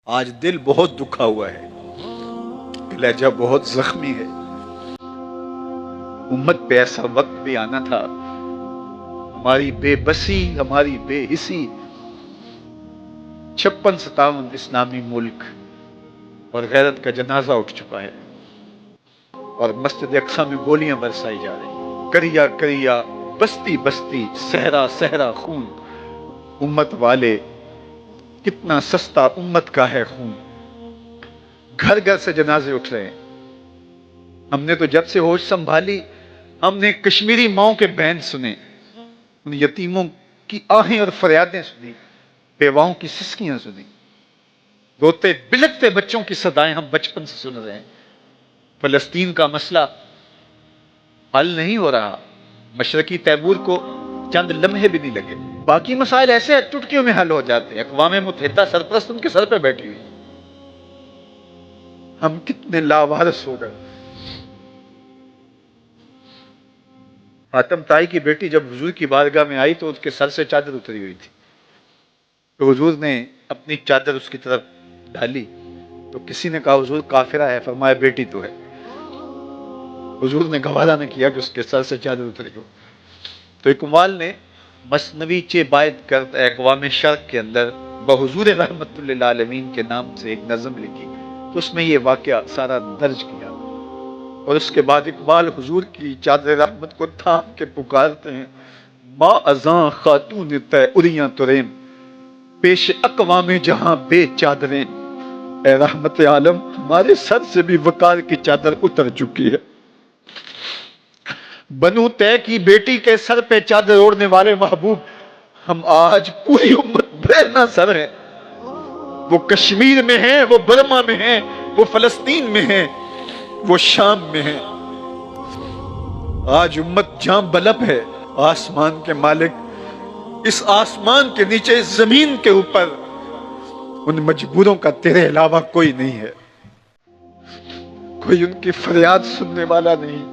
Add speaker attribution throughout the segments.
Speaker 1: آج دل بہت دکھا ہوا ہے، لہجہ بہت زخمی ہے۔ امت پہ ایسا وقت بھی آنا تھا، ہماری بے بسی، ہماری بے حسی، 56-57 اسلامی ملک اور غیرت کا جنازہ اٹھ چکا ہے، اور مسجد اقصی میں گولیاں برسائی جا رہی ہیں۔ کریا کریا، بستی بستی، صحرا صحرا خون، امت والے کتنا سستا امت کا ہے خون۔ گھر گھر سے جنازے اٹھ رہے ہیں۔ ہم نے تو جب سے ہوش سنبھالی، ہم نے کشمیری ماؤں کے بین سنے، ان یتیموں کی آہیں اور فریادیں سنی، بیواؤں کی سسکیاں سنی، روتے بلکتے بچوں کی صدائیں ہم بچپن سے سن رہے ہیں۔ فلسطین کا مسئلہ حل نہیں ہو رہا، مشرقی تیمور کو چند لمحے بھی نہیں لگے۔ باقی مسائل ایسے چٹکیوں میں حل ہو جاتے ہیں۔ اقوام متحدہ سرپرست ان کے سر پہ بیٹھی ہوئی، ہم کتنے لاوارث ہو گئے۔ حاتم طائی کی بیٹی جب حضور کی بارگاہ میں آئی تو اس کے سر سے چادر اتری ہوئی تھی، تو حضور نے اپنی چادر اس کی طرف ڈالی تو کسی نے کہا حضور کافرہ ہے، فرمایا بیٹی تو ہے۔ حضور نے گوارا نہ کیا کہ اس کے سر سے چادر اتری ہو۔ تو اقبال نے مثنوی چے باید کرد اقوام شرق کے اندر بحضور رحمت للعالمین کے نام سے ایک نظم لکھی، تو اس میں یہ واقعہ سارا درج کیا، اور اس کے بعد اقبال حضور کی چادر رحمت کو تھام کے پکارتے ہیں، ما ازاں خاتون تے اریاں تریم، پیش اقوام جہاں بے چادریں، اے رحمت عالم ہمارے سر سے بھی وقار کی چادر اتر چکی ہے۔ بنو تے کی بیٹی کے سر پہ چادر اوڑھنے والے محبوب، ہم آج پوری امت بہرنا سر ہے۔ وہ کشمیر میں ہیں، وہ برما میں ہیں، وہ فلسطین میں ہیں، وہ شام میں ہیں۔ آج امت جام بلب ہے، آسمان کے مالک اس آسمان کے نیچے، اس زمین کے اوپر ان مجبوروں کا تیرے علاوہ کوئی نہیں ہے، کوئی ان کی فریاد سننے والا نہیں۔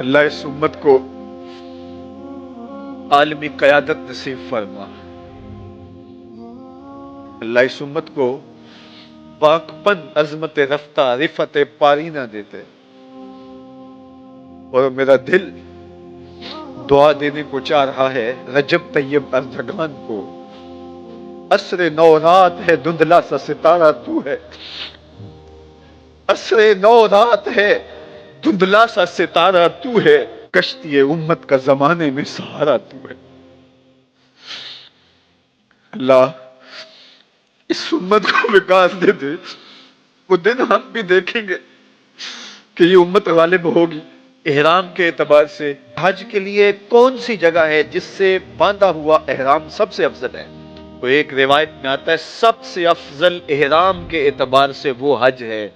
Speaker 1: اللہ اس امت کو عالمی قیادت نصیب فرما، اللہ اس امت کو واقعاً عظمت رفتہ رفعت پارینہ دیتے، اور میرا دل دعا دینے کو چاہ رہا ہے رجب طیب اردگان کو۔ عصر نو رات ہے، دھندلا سا ستارہ تو ہے، عصر نو رات ہے، دھندلا سا ستارہ تو ہے، کشتی امت کا زمانے میں سہارا تو ہے۔ اللہ اس امت کو وکاس دے دے، وہ دن ہم بھی دیکھیں گے کہ یہ امت غالب ہوگی۔ احرام کے اعتبار سے حج کے لیے کون سی جگہ ہے جس سے باندھا ہوا احرام سب سے افضل ہے؟ تو ایک روایت میں آتا ہے سب سے افضل احرام کے اعتبار سے وہ حج ہے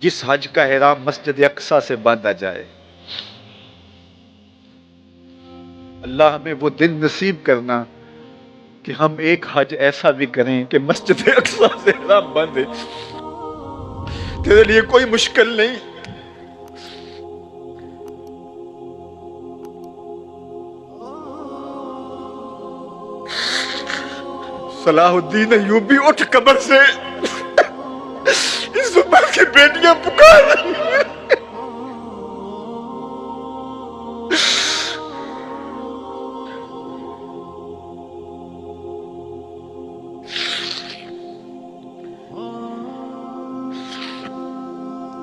Speaker 1: جس حج کا احرام مسجد اقصی سے باندھا جائے۔ اللہ ہمیں وہ دن نصیب کرنا کہ ہم ایک حج ایسا بھی کریں کہ مسجد اقصی سے احرام باندھے۔ تیرے لیے کوئی مشکل نہیں۔ صلاح الدین ایوبی اٹھ قبر سے، اس امت کی بیٹیاں پکار رہی ہیں۔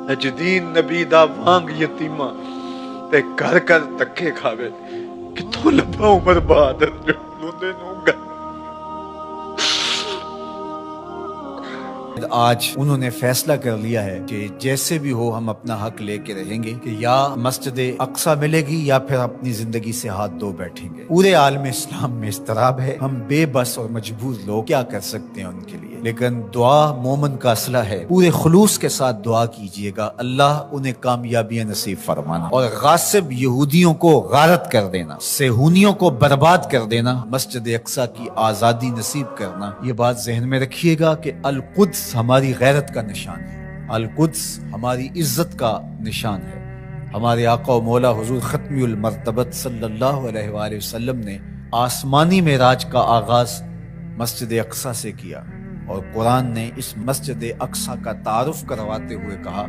Speaker 1: نجدین نبی دا وانگ یتیمہ تے گھر گھر تکے کھاوے، کتوں لبا عمر بہادر جو لوندے نوں گا۔
Speaker 2: آج انہوں نے فیصلہ کر لیا ہے کہ جیسے بھی ہو ہم اپنا حق لے کے رہیں گے، کہ یا مسجد اقصی ملے گی یا پھر اپنی زندگی سے ہاتھ دھو بیٹھیں گے۔ پورے عالم اسلام میں اضطراب ہے، ہم بے بس اور مجبور لوگ کیا کر سکتے ہیں ان کے لیے، لیکن دعا مومن کا اسلحہ ہے۔ پورے خلوص کے ساتھ دعا کیجئے گا، اللہ انہیں کامیابیاں نصیب فرمانا، اور غاصب یہودیوں کو غارت کر دینا، صہیونیوں کو برباد کر دینا، مسجد اقصی کی آزادی نصیب کرنا۔ یہ بات ذہن میں رکھیے گا کہ القدس ہماری غیرت کا نشان ہے، القدس ہماری عزت کا نشان ہے۔ ہمارے آقا و مولا حضور ختمی المرتبت صلی اللہ علیہ وآلہ وسلم نے آسمانی معراج کا آغاز مسجد اقصی سے کیا، اور قرآن نے اس مسجد اقصی کا تعارف کرواتے ہوئے کہا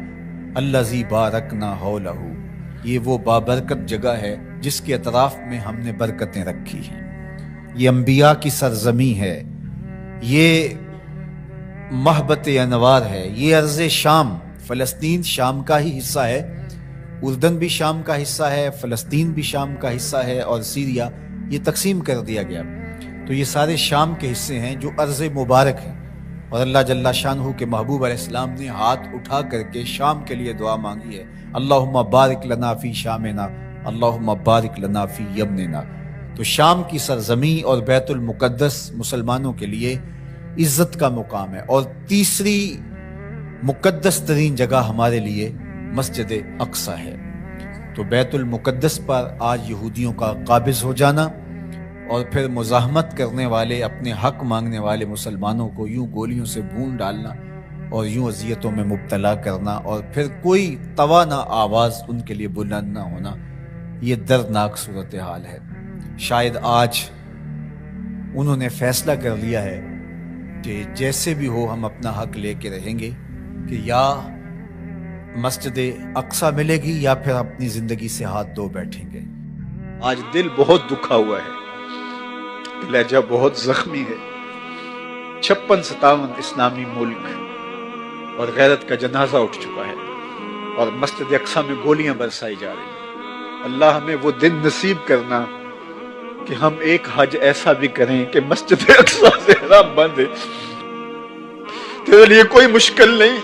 Speaker 2: الذی بارکنا حولہ، یہ وہ بابرکت جگہ ہے جس کے اطراف میں ہم نے برکتیں رکھی ہیں۔ یہ انبیاء کی سرزمین ہے، یہ محبت انوار ہے، یہ ارض شام، فلسطین شام کا ہی حصہ ہے، اردن بھی شام کا حصہ ہے، فلسطین بھی شام کا حصہ ہے، اور سیریا یہ تقسیم کر دیا گیا۔ تو یہ سارے شام کے حصے ہیں جو ارض مبارک ہیں، اور اللہ جل شانہ کے محبوب علیہ السلام نے ہاتھ اٹھا کر کے شام کے لیے دعا مانگی ہے، اللہم بارک لنا فی شامنا، اللہم بارک لنا فی یمننا۔ تو شام کی سرزمین اور بیت المقدس مسلمانوں کے لیے عزت کا مقام ہے، اور تیسری مقدس ترین جگہ ہمارے لیے مسجد اقصی ہے۔ تو بیت المقدس پر آج یہودیوں کا قابض ہو جانا اور پھر مزاحمت کرنے والے، اپنے حق مانگنے والے مسلمانوں کو یوں گولیوں سے بھون ڈالنا اور یوں اذیتوں میں مبتلا کرنا، اور پھر کوئی توانا آواز ان کے لیے بلند نہ ہونا، یہ دردناک صورتحال ہے۔ شاید آج انہوں نے فیصلہ کر لیا ہے کہ جیسے بھی ہو ہم اپنا حق لے کے رہیں گے، کہ یا مسجد اقصی ملے گی یا پھر اپنی زندگی سے ہاتھ دھو بیٹھیں گے۔
Speaker 1: آج دل بہت دکھا ہوا ہے، لہجہ بہت زخمی ہے۔ 56-57 اسلامی ملک اور غیرت کا جنازہ اٹھ چکا ہے، اور مسجد اقصی میں گولیاں برسائی جا رہی ہیں۔ اللہ ہمیں وہ دن نصیب کرنا کہ ہم ایک حج ایسا بھی کریں کہ مسجد اقصی سے حرام بند ہے۔ تیرے لیے کوئی مشکل نہیں۔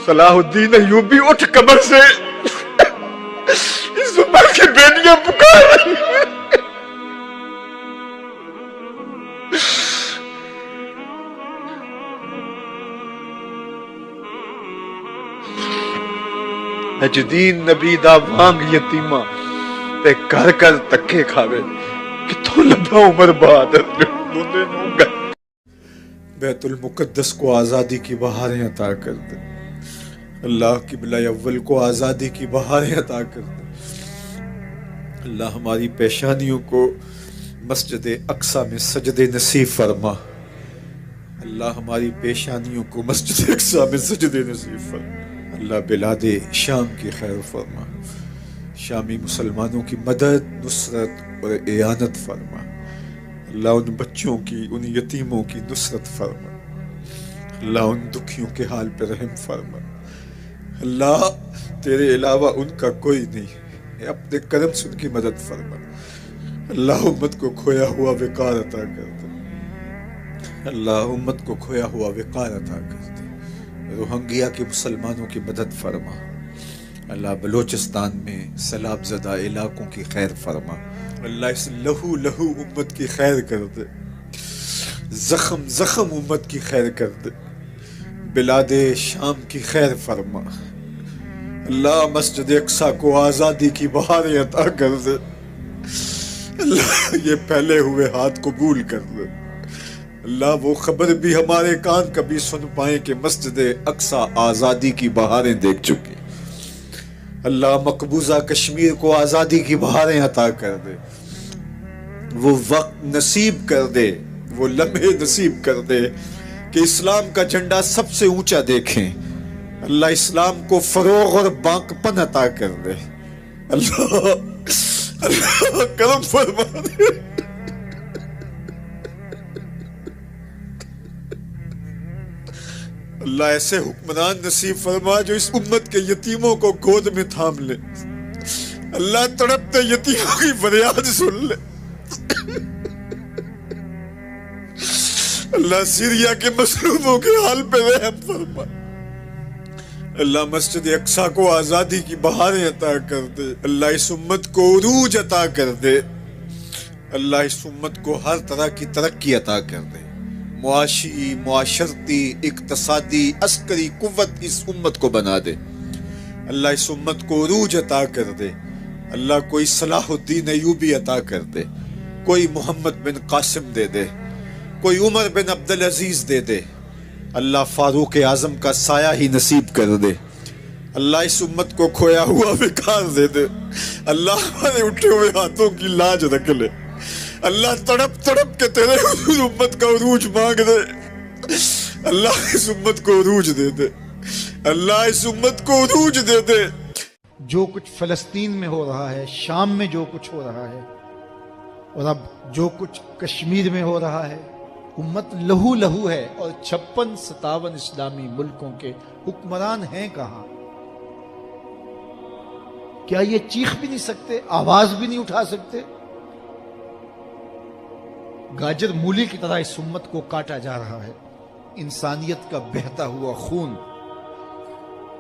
Speaker 1: صلاح الدین ایوبی اٹھ قبر سے، اس عمر کی بیٹیاں پکار رہی ہیں۔ نجدین نبی دا وانگ یتیمہ تے کر کر تکے کھاوے، کتوں لبا عمر بہادر بندے نوں گا۔ بیت المقدس کو آزادی کی بہاریں عطا کر دے، اللہ قبلہ اول کو آزادی کی بہاریں عطا کر دے۔ اللہ ہماری پیشانیوں کو مسجد اقصی میں سجدے نصیب فرما، اللہ ہماری پیشانیوں کو مسجد اقصی میں سجدے نصیب فرما۔ اللہ بلاد شام کی خیر فرما، شامی مسلمانوں کی مدد، نصرت اور اعانت فرما۔ اللہ ان بچوں کی، ان یتیموں کی نصرت فرما، اللہ ان دکھیوں کے حال پہ رحم فرما۔ اللہ تیرے علاوہ ان کا کوئی نہیں، اپنے کرم سے ان کی مدد فرما۔ اللہ امت کو کھویا ہوا وقار عطا کر دے، اللہ امت کو کھویا ہوا وقار عطا کر دے۔ روہنگیا کے مسلمانوں کی مدد فرما، اللہ بلوچستان میں سیلاب زدہ علاقوں کی خیر فرما۔ اللہ اس لہو امت کی خیر کر دے، زخم امت کی خیر کر دے، بلاد شام کی خیر فرما۔ اللہ مسجد اقصی کو آزادی کی بہاریں عطا کر دے، اللہ یہ پھیلے ہوئے ہاتھ قبول کر دے۔ اللہ وہ خبر بھی ہمارے کان کبھی سن پائیں کہ مسجد اقصی آزادی کی بہاریں دیکھ چکی۔ اللہ مقبوضہ کشمیر کو آزادی کی بہاریں عطا کر دے، وہ وقت نصیب کر دے، وہ لمحے نصیب کر دے کہ اسلام کا جھنڈا سب سے اونچا دیکھیں۔ اللہ اسلام کو فروغ اور بانک پن عطا کر دے۔ اللہ کرم فرما دے۔ اللہ ایسے حکمران نصیب فرما جو اس امت کے یتیموں کو گود میں تھام لے۔ اللہ تڑپتے یتیموں کی فریاد سن لے۔ اللہ سیریا کے مظلوموں کے حال پہ رحم فرما۔ اللہ مسجد اقصی کو آزادی کی بہاریں عطا کر دے۔ اللہ اس امت کو عروج عطا کر دے۔ اللہ اس امت کو ہر طرح کی ترقی عطا کر دے۔ معاشی، معاشرتی، اقتصادی، عسکری قوت اس امت کو بنا دے۔ اللہ اس امت کو عروج عطا کر دے۔ اللہ کوئی صلاح الدین ایوبی عطا کر دے، کوئی محمد بن قاسم دے دے، کوئی عمر بن عبدالعزیز دے دے۔ اللہ فاروق اعظم کا سایہ ہی نصیب کر دے۔ اللہ اس امت کو کھویا ہوا وقار دے دے۔ اللہ ہمارے اٹھے ہوئے ہاتھوں کی لاج رکھ لے۔
Speaker 3: اللہ تڑپ تڑپ کے تیرے امت کا عروج مانگ دے. اللہ اس امت کو عروج دے دے. اللہ اس امت کو عروج دے دے.
Speaker 2: جو کچھ فلسطین میں ہو رہا ہے، شام میں جو کچھ ہو رہا ہے، اور اب جو کچھ کشمیر میں ہو رہا ہے، امت لہو لہو ہے. اور 56-57 اسلامی ملکوں کے حکمران ہیں کہاں؟ کیا یہ چیخ بھی نہیں سکتے؟ آواز بھی نہیں اٹھا سکتے؟ گاجر مولی کی طرح اس امت کو کاٹا جا رہا ہے. انسانیت کا بہتا ہوا خون.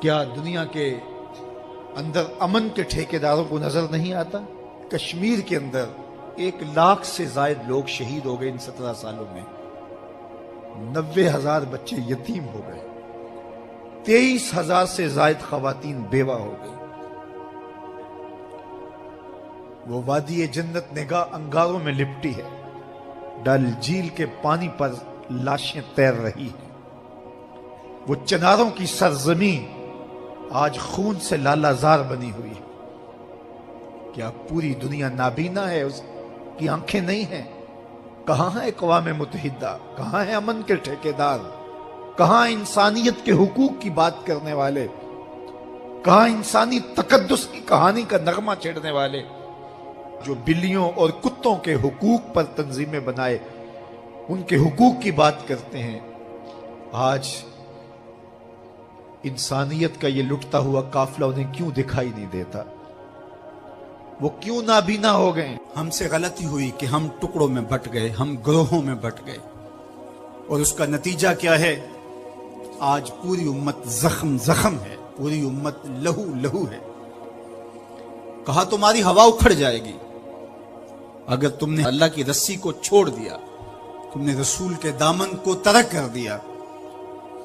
Speaker 2: کیا دنیا کے اندر امن کے ٹھیکیداروں کو نظر نہیں آتا؟ کشمیر کے اندر 1 لاکھ سے زائد لوگ شہید ہو گئے ان 17 سالوں میں. 90,000 بچے یتیم ہو گئے. 23,000 سے زائد خواتین بیوہ ہو گئی. وہ وادی جنت نگاہ انگاروں میں لپٹی ہے. ڈل جھیل کے پانی پر لاشیں تیر رہی ہیں. وہ چناروں کی سرزمین آج خون سے لالہ زار بنی ہوئی ہے. کیا پوری دنیا نابینا ہے؟ اس کی آنکھیں نہیں ہیں؟ کہاں ہے اقوام متحدہ؟ کہاں ہے امن کے ٹھیکیدار؟ کہاں انسانیت کے حقوق کی بات کرنے والے؟ کہاں انسانی تقدس کی کہانی کا نغمہ چھیڑنے والے جو بلیوں اور کتوں کے حقوق پر تنظیمیں بنائے ان کے حقوق کی بات کرتے ہیں؟ آج انسانیت کا یہ لٹتا ہوا قافلہ انہیں کیوں دکھائی نہیں دیتا؟ وہ کیوں نابینا ہو گئے؟ ہم سے غلطی ہوئی کہ ہم ٹکڑوں میں بٹ گئے، ہم گروہوں میں بٹ گئے، اور اس کا نتیجہ کیا ہے؟ آج پوری امت زخم زخم ہے، پوری امت لہو لہو ہے. کہا تمہاری ہوا اکھڑ جائے گی اگر تم نے اللہ کی رسی کو چھوڑ دیا، تم نے رسول کے دامن کو ترک کر دیا،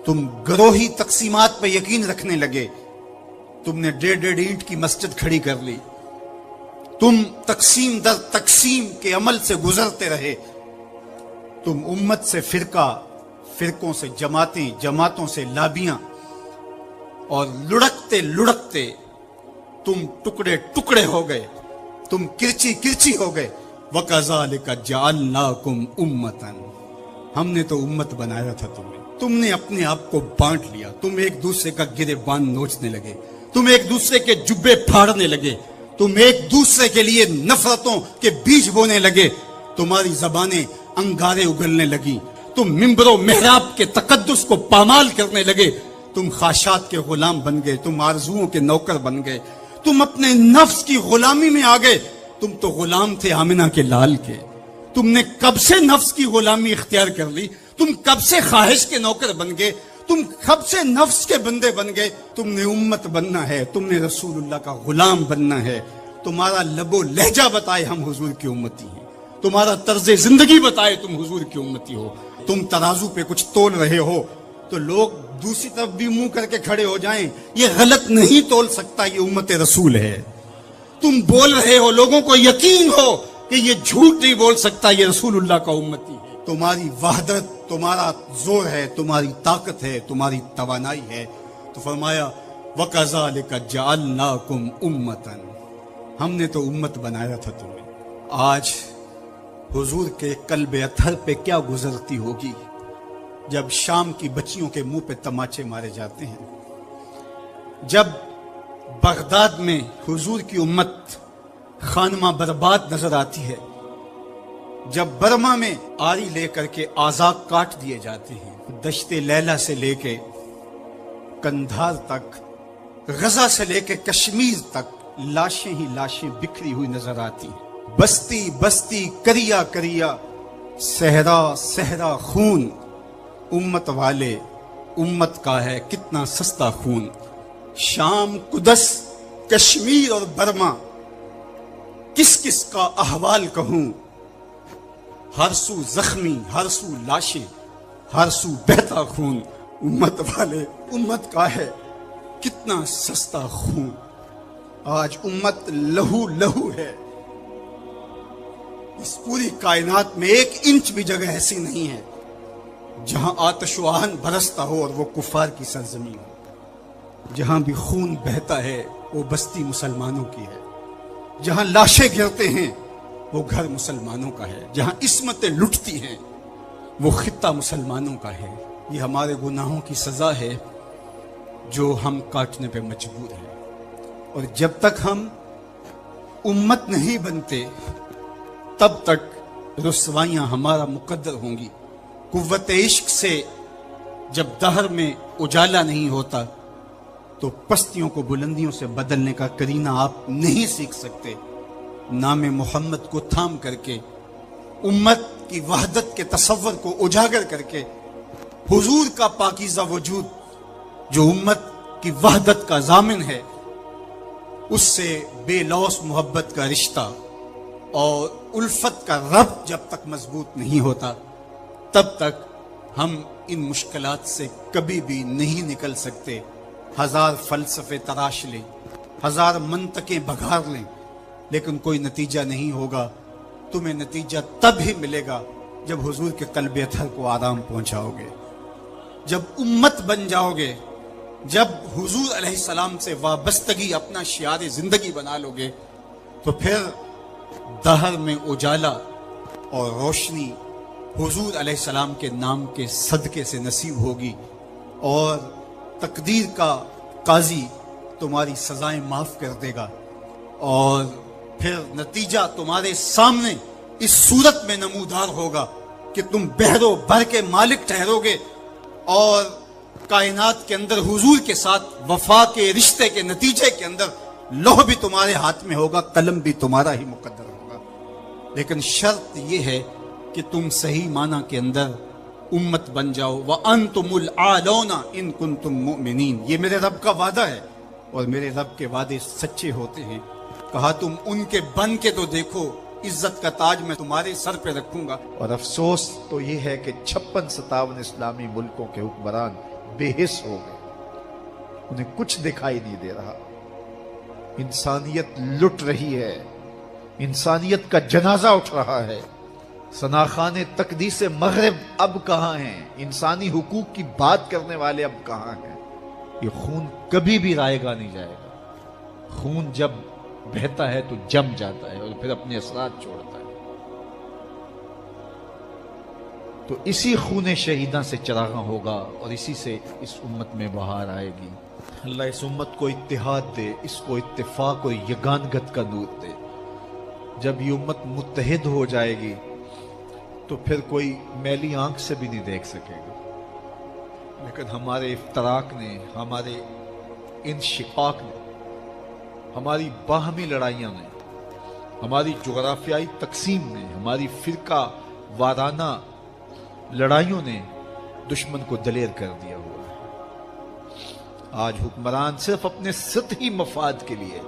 Speaker 2: تم گروہی تقسیمات پہ یقین رکھنے لگے، تم نے 1.5 اینٹ کی مسجد کھڑی کر لی، تم تقسیم در تقسیم کے عمل سے گزرتے رہے، تم امت سے فرقہ، فرقوں سے جماعتیں، جماعتوں سے لابیاں، اور لڑکتے لڑکتے تم ٹکڑے ٹکڑے ہو گئے، تم کرچی کرچی ہو گئے. وَكَذَلِكَ جَعَلْنَاكُمْ أُمَّةً. ہم نے تو امت بنایا تھا تمہیں، تم نے اپنے آپ کو بانٹ لیا، تم ایک دوسرے کا گریبان نوچنے لگے، تم ایک دوسرے کے جبے پھاڑنے لگے، تم ایک دوسرے کے لیے نفرتوں کے بیج بونے لگے، تمہاری زبانیں انگارے اگلنے لگی، تم ممبر و محراب کے تقدس کو پامال کرنے لگے، تم خواہشات کے غلام بن گئے، تم آرزوؤں کے نوکر بن گئے، تم اپنے نفس کی غلامی میں آ گئے. تم تو غلام تھے آمنہ کے لال کے. تم نے کب سے نفس کی غلامی اختیار کر لی، تم کب سے خواہش کے نوکر بن گئے، تم کب سے نفس کے بندے بن گئے. تم نے امت بننا ہے، تم نے رسول اللہ کا غلام بننا ہے. تمہارا لب و لہجہ بتائے ہم حضور کی امتی ہیں، تمہارا طرز زندگی بتائے تم حضور کی امتی ہو. تم ترازو پہ کچھ تول رہے ہو تو لوگ دوسری طرف بھی منہ کر کے کھڑے ہو جائیں، یہ غلط نہیں تول سکتا، یہ امت رسول ہے. تم بول رہے ہو، لوگوں کو یقین ہو کہ یہ جھوٹ نہیں بول سکتا، یہ رسول اللہ کا امتی ہے. تمہاری وحدت، تمہارا زور ہے، تمہاری طاقت ہے، تمہاری توانائی ہے. تو فرمایا وَكَذَلِكَ جَعَلْنَاكُمْ أُمَّةً. ہم نے تو امت بنایا تھا تمہیں. آج حضور کے قلب اطہر پہ کیا گزرتی ہوگی جب شام کی بچیوں کے منہ پہ تماچے مارے جاتے ہیں، جب بغداد میں حضور کی امت خانمہ برباد نظر آتی ہے، جب برما میں آری لے کر کے اعضاء کاٹ دیے جاتے ہیں، دشت لیلہ سے لے کے کندھار تک، غزہ سے لے کے کشمیر تک لاشیں ہی لاشیں بکھری ہوئی نظر آتی ہیں. بستی بستی، کریا کریا، صحرا صحرا خون. امت والے، امت کا ہے کتنا سستا خون. شام، قدس، کشمیر اور برما، کس کس کا احوال کہوں. ہر سو زخمی، ہر سو لاشیں، ہر سو بہتا خون. امت والے، امت کا ہے کتنا سستا خون. آج امت لہو لہو ہے. اس پوری کائنات میں 1 انچ بھی جگہ ایسی نہیں ہے جہاں آتش و آہن برستا ہو اور وہ کفار کی سرزمین ہو. جہاں بھی خون بہتا ہے وہ بستی مسلمانوں کی ہے. جہاں لاشیں گرتے ہیں
Speaker 4: وہ گھر مسلمانوں کا ہے، جہاں عصمتیں لٹتی ہیں وہ خطہ مسلمانوں کا ہے۔ یہ ہمارے گناہوں کی سزا ہے جو ہم کاٹنے پہ مجبور ہیں، اور جب تک ہم امت نہیں بنتے تب تک رسوائیاں ہمارا مقدر ہوں گی۔ قوت عشق سے جب دہر میں اجالا نہیں ہوتا تو پستیوں کو بلندیوں سے بدلنے کا کرینہ آپ نہیں سیکھ سکتے۔ نام محمد کو تھام کر کے، امت کی وحدت کے تصور کو اجاگر کر کے، حضور کا پاکیزہ وجود جو امت کی وحدت کا ضامن ہے، اس سے بے لوث محبت کا رشتہ اور الفت کا ربط جب تک مضبوط نہیں ہوتا تب تک ہم ان مشکلات سے کبھی بھی نہیں نکل سکتے۔ ہزار فلسفے تراش لیں، ہزار منطقیں بگھار لیں، لیکن کوئی نتیجہ نہیں ہوگا۔ تمہیں نتیجہ تب ہی ملے گا جب حضور کے قلب اطہر کو آرام پہنچاؤ گے، جب امت بن جاؤ گے، جب حضور علیہ السلام سے وابستگی اپنا شعار زندگی بنا لو گے، تو پھر دہر میں اجالا اور روشنی حضور علیہ السلام کے نام کے صدقے سے نصیب ہوگی، اور تقدیر کا قاضی تمہاری سزائیں معاف کر دے گا، اور پھر نتیجہ تمہارے سامنے اس صورت میں نمودار ہوگا کہ تم بحر و بر کے مالک ٹھہرو گے، اور کائنات کے اندر حضور کے ساتھ وفا کے رشتے کے نتیجے کے اندر لوح بھی تمہارے ہاتھ میں ہوگا، قلم بھی تمہارا ہی مقدر ہوگا۔ لیکن شرط یہ ہے کہ تم صحیح معنی کے اندر امت بن جاؤ۔ وَأَنْتُمُ الْعَالَوْنَ إِن كُنْتُم مُؤْمِنِينَ، یہ میرے رب کا وعدہ ہے، اور میرے رب کے وعدے سچے ہوتے ہیں۔ کہا تم ان کے بن کے تو دیکھو، عزت کا تاج میں تمہارے سر پہ رکھوں گا۔
Speaker 2: اور افسوس تو یہ ہے کہ 56-57 اسلامی ملکوں کے حکمران بے حس ہو گئے، انہیں کچھ دکھائی نہیں دے رہا۔ انسانیت لٹ رہی ہے، انسانیت کا جنازہ اٹھ رہا ہے۔ ثناخان تقدیس مغرب اب کہاں ہیں؟ انسانی حقوق کی بات کرنے والے اب کہاں ہیں؟ یہ خون کبھی بھی رائے گا نہیں جائے گا۔ خون جب بہتا ہے تو جم جاتا ہے اور پھر اپنے اثرات چھوڑتا ہے۔ تو اسی خون شہیداں سے چراغاں ہوگا، اور اسی سے اس امت میں بہار آئے گی۔ اللہ اس امت کو اتحاد دے، اس کو اتفاق اور یگانگت کا نور دے۔ جب یہ امت متحد ہو جائے گی تو پھر کوئی میلی آنکھ سے بھی نہیں دیکھ سکے گا۔ لیکن ہمارے افتراق نے، ہمارے انشقاق نے، ہماری باہمی لڑائیاں نے، ہماری جغرافیائی تقسیم نے، ہماری فرقہ وارانہ لڑائیوں نے دشمن کو دلیر کر دیا ہوا ہے۔ آج حکمران صرف اپنے سطحی مفاد کے لیے،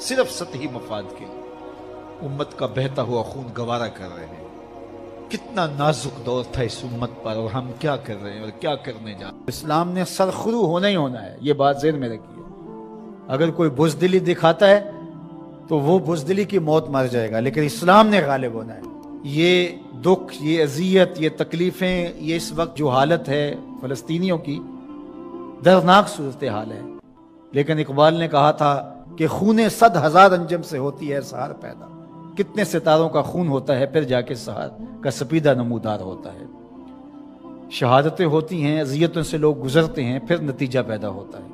Speaker 2: صرف سطحی مفاد کے لیے امت کا بہتا ہوا خون گوارا کر رہے ہیں۔ کتنا نازک دور تھا اس امت پر، اور ہم کیا کر رہے ہیں اور کیا کرنے جا رہے ہیں۔ اسلام نے سرخرو ہونا ہی ہونا ہے، یہ بات ذہن میں رکھیے۔ اگر کوئی بزدلی دکھاتا ہے تو وہ بزدلی کی موت مر جائے گا، لیکن اسلام نے غالب ہونا ہے۔ یہ دکھ، یہ اذیت، یہ تکلیفیں، یہ اس وقت جو حالت ہے فلسطینیوں کی، دردناک صورتحال ہے، لیکن اقبال نے کہا تھا کہ خون 100,000 انجم سے ہوتی ہے سہار پیدا۔ کتنے ستاروں کا خون ہوتا ہے، پھر جا کے سہار کا سپیدہ نمودار ہوتا ہے۔ شہادتیں ہوتی ہیں، اذیتوں سے لوگ گزرتے ہیں، پھر نتیجہ پیدا ہوتا ہے۔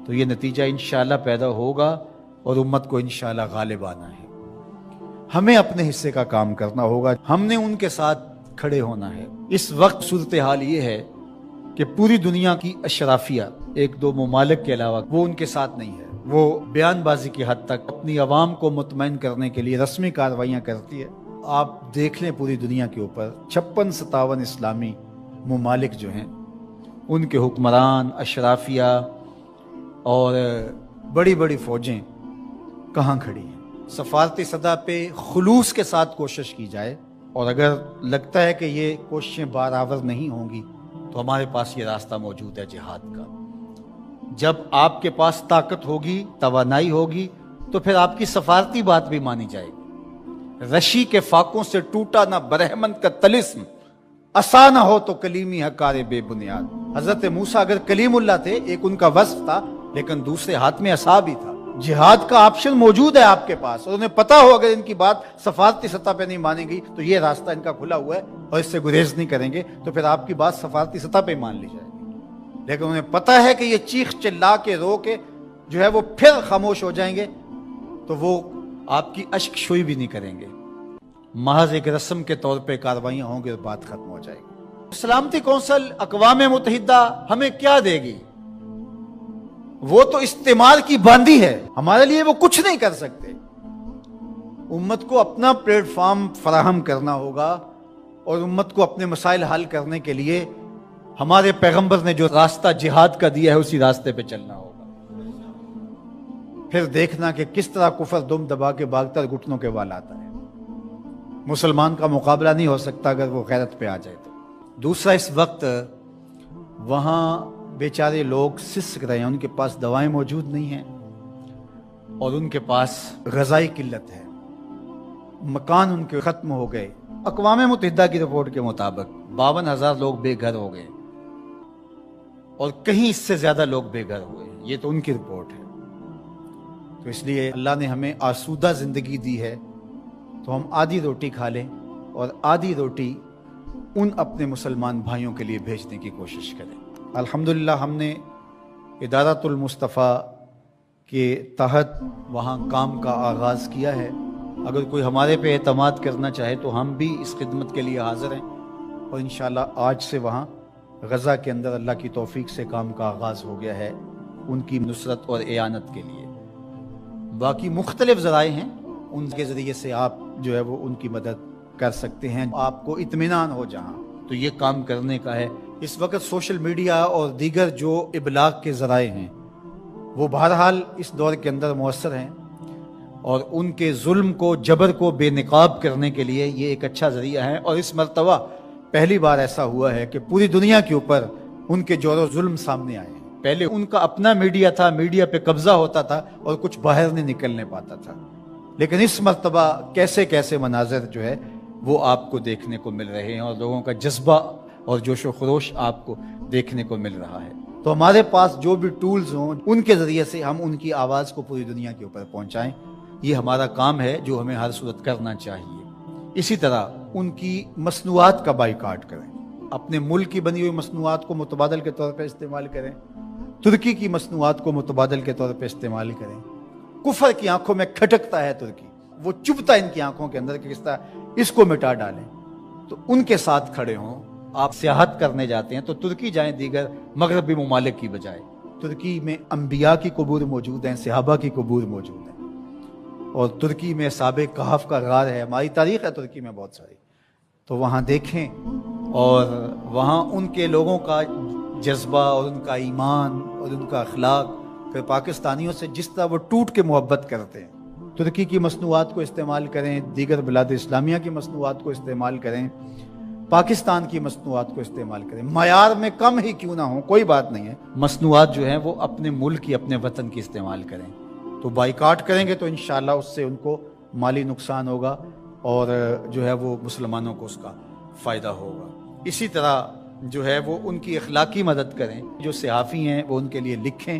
Speaker 2: تو یہ نتیجہ انشاءاللہ پیدا ہوگا اور امت کو انشاءاللہ غالب آنا ہے۔ ہمیں اپنے حصے کا کام کرنا ہوگا، ہم نے ان کے ساتھ کھڑے ہونا ہے۔ اس وقت صورتحال یہ ہے کہ پوری دنیا کی اشرافیہ، ایک دو ممالک کے علاوہ، وہ ان کے ساتھ نہیں ہے۔ وہ بیان بازی کی حد تک اپنی عوام کو مطمئن کرنے کے لیے رسمی کارروائیاں کرتی ہے۔ آپ دیکھ لیں پوری دنیا کے اوپر 56-57 اسلامی ممالک جو ہیں، ان کے حکمران، اشرافیہ اور بڑی بڑی فوجیں کہاں کھڑی ہیں۔ سفارتی سطح پہ خلوص کے ساتھ کوشش کی جائے، اور اگر لگتا ہے کہ یہ کوششیں بارآور نہیں ہوں گی تو ہمارے پاس یہ راستہ موجود ہے جہاد کا۔ جب آپ کے پاس طاقت ہوگی، توانائی ہوگی، تو پھر آپ کی سفارتی بات بھی مانی جائے گی۔ رشی کے فاقوں سے ٹوٹا نہ برہمن کا طلسم، عصا نہ ہو تو کلیمی حکار بے بنیاد۔ حضرت موسیٰ اگر کلیم اللہ تھے، ایک ان کا وصف تھا، لیکن دوسرے ہاتھ میں عصا بھی تھا۔ جہاد کا آپشن موجود ہے آپ کے پاس، اور انہیں پتا ہو اگر ان کی بات سفارتی سطح پہ نہیں مانے گی تو یہ راستہ ان کا کھلا ہوا ہے اور اس سے گریز نہیں کریں گے، تو پھر آپ کی بات سفارتی سطح پہ مان لی جائے گی۔ لیکن انہیں پتا ہے کہ یہ چیخ چلا کے رو کے جو ہے وہ پھر خاموش ہو جائیں گے، تو وہ آپ کی اشک شوئی بھی نہیں کریں گے، محض ایک رسم کے طور پہ کاروائیاں ہوں گی اور بات ختم ہو جائے گی۔ سلامتی کونسل اقوام متحدہ ہمیں کیا دے گی؟ وہ تو استعمار کی باندھی ہے، ہمارے لیے وہ کچھ نہیں کر سکتے۔ امت کو اپنا پلیٹ فارم فراہم کرنا ہوگا، اور امت کو اپنے مسائل حل کرنے کے لیے ہمارے پیغمبر نے جو راستہ جہاد کا دیا ہے اسی راستے پہ چلنا ہوگا۔ پھر دیکھنا کہ کس طرح کفر دم دبا کے بھاگتا گھٹنوں کے وال آتا ہے۔ مسلمان کا مقابلہ نہیں ہو سکتا اگر وہ غیرت پہ آ جائے تو۔ دوسرا، اس وقت وہاں بیچارے لوگ سسک رہے ہیں، ان کے پاس دوائیں موجود نہیں ہیں، اور ان کے پاس غذائی قلت ہے، مکان ان کے ختم ہو گئے۔ اقوام متحدہ کی رپورٹ کے مطابق 52,000 لوگ بے گھر ہو گئے، اور کہیں اس سے زیادہ لوگ بے گھر ہوئے، یہ تو ان کی رپورٹ ہے۔ تو اس لیے اللہ نے ہمیں آسودہ زندگی دی ہے، تو ہم آدھی روٹی کھا لیں اور آدھی روٹی ان اپنے مسلمان بھائیوں کے لیے بھیجنے کی کوشش کریں۔ الحمدللہ ہم نے ادارۃ المصطفیٰ کے تحت وہاں کام کا آغاز کیا ہے۔ اگر کوئی ہمارے پہ اعتماد کرنا چاہے تو ہم بھی اس خدمت کے لیے حاضر ہیں، اور انشاءاللہ آج سے وہاں غزہ کے اندر اللہ کی توفیق سے کام کا آغاز ہو گیا ہے ان کی نصرت اور اعانت کے لیے۔ باقی مختلف ذرائع ہیں، ان کے ذریعے سے آپ جو ہے وہ ان کی مدد کر سکتے ہیں۔ آپ کو اطمینان ہو جہاں تو یہ کام کرنے کا ہے۔ اس وقت سوشل میڈیا اور دیگر جو ابلاغ کے ذرائع ہیں وہ بہرحال اس دور کے اندر مؤثر ہیں، اور ان کے ظلم کو، جبر کو بے نقاب کرنے کے لیے یہ ایک اچھا ذریعہ ہے۔ اور اس مرتبہ پہلی بار ایسا ہوا ہے کہ پوری دنیا کے اوپر ان کے جور و ظلم سامنے آئے ہیں۔ پہلے ان کا اپنا میڈیا تھا، میڈیا پہ قبضہ ہوتا تھا اور کچھ باہر نہیں نکلنے پاتا تھا، لیکن اس مرتبہ کیسے کیسے مناظر جو ہے وہ آپ کو دیکھنے کو مل رہے ہیں، اور لوگوں کا جذبہ اور جوش و خروش آپ کو دیکھنے کو مل رہا ہے۔ تو ہمارے پاس جو بھی ٹولز ہوں ان کے ذریعے سے ہم ان کی آواز کو پوری دنیا کے اوپر پہنچائیں، یہ ہمارا کام ہے جو ہمیں ہر صورت کرنا چاہیے۔ اسی طرح ان کی مصنوعات کا بائیکاٹ کریں، اپنے ملک کی بنی ہوئی مصنوعات کو متبادل کے طور پہ استعمال کریں، ترکی کی مصنوعات کو متبادل کے طور پہ استعمال کریں۔ کفر کی آنکھوں میں کھٹکتا ہے ترکی، وہ چبھتا ہے ان کی آنکھوں کے اندر کہ کس طرح اس کو مٹا ڈالیں، تو ان کے ساتھ کھڑے ہوں۔ آپ سیاحت کرنے جاتے ہیں تو ترکی جائیں دیگر مغربی ممالک کی بجائے۔ ترکی میں انبیاء کی قبور موجود ہیں، صحابہ کی قبور موجود ہیں، اور ترکی میں اصحاب کہف کا غار ہے، ہماری تاریخ ہے ترکی میں بہت ساری، تو وہاں دیکھیں، اور وہاں ان کے لوگوں کا جذبہ اور ان کا ایمان اور ان کا اخلاق، پھر پاکستانیوں سے جس طرح وہ ٹوٹ کے محبت کرتے ہیں۔ ترکی کی مصنوعات کو استعمال کریں، دیگر بلاد اسلامیہ کی مصنوعات کو استعمال کریں، پاکستان کی مصنوعات کو استعمال کریں، معیار میں کم ہی کیوں نہ ہوں، کوئی بات نہیں ہے، مصنوعات جو ہیں وہ اپنے ملک کی، اپنے وطن کی استعمال کریں۔ تو بائیکاٹ کریں گے تو انشاءاللہ اس سے ان کو مالی نقصان ہوگا، اور جو ہے وہ مسلمانوں کو اس کا فائدہ ہوگا۔ اسی طرح جو ہے وہ ان کی اخلاقی مدد کریں، جو صحافی ہیں وہ ان کے لیے لکھیں،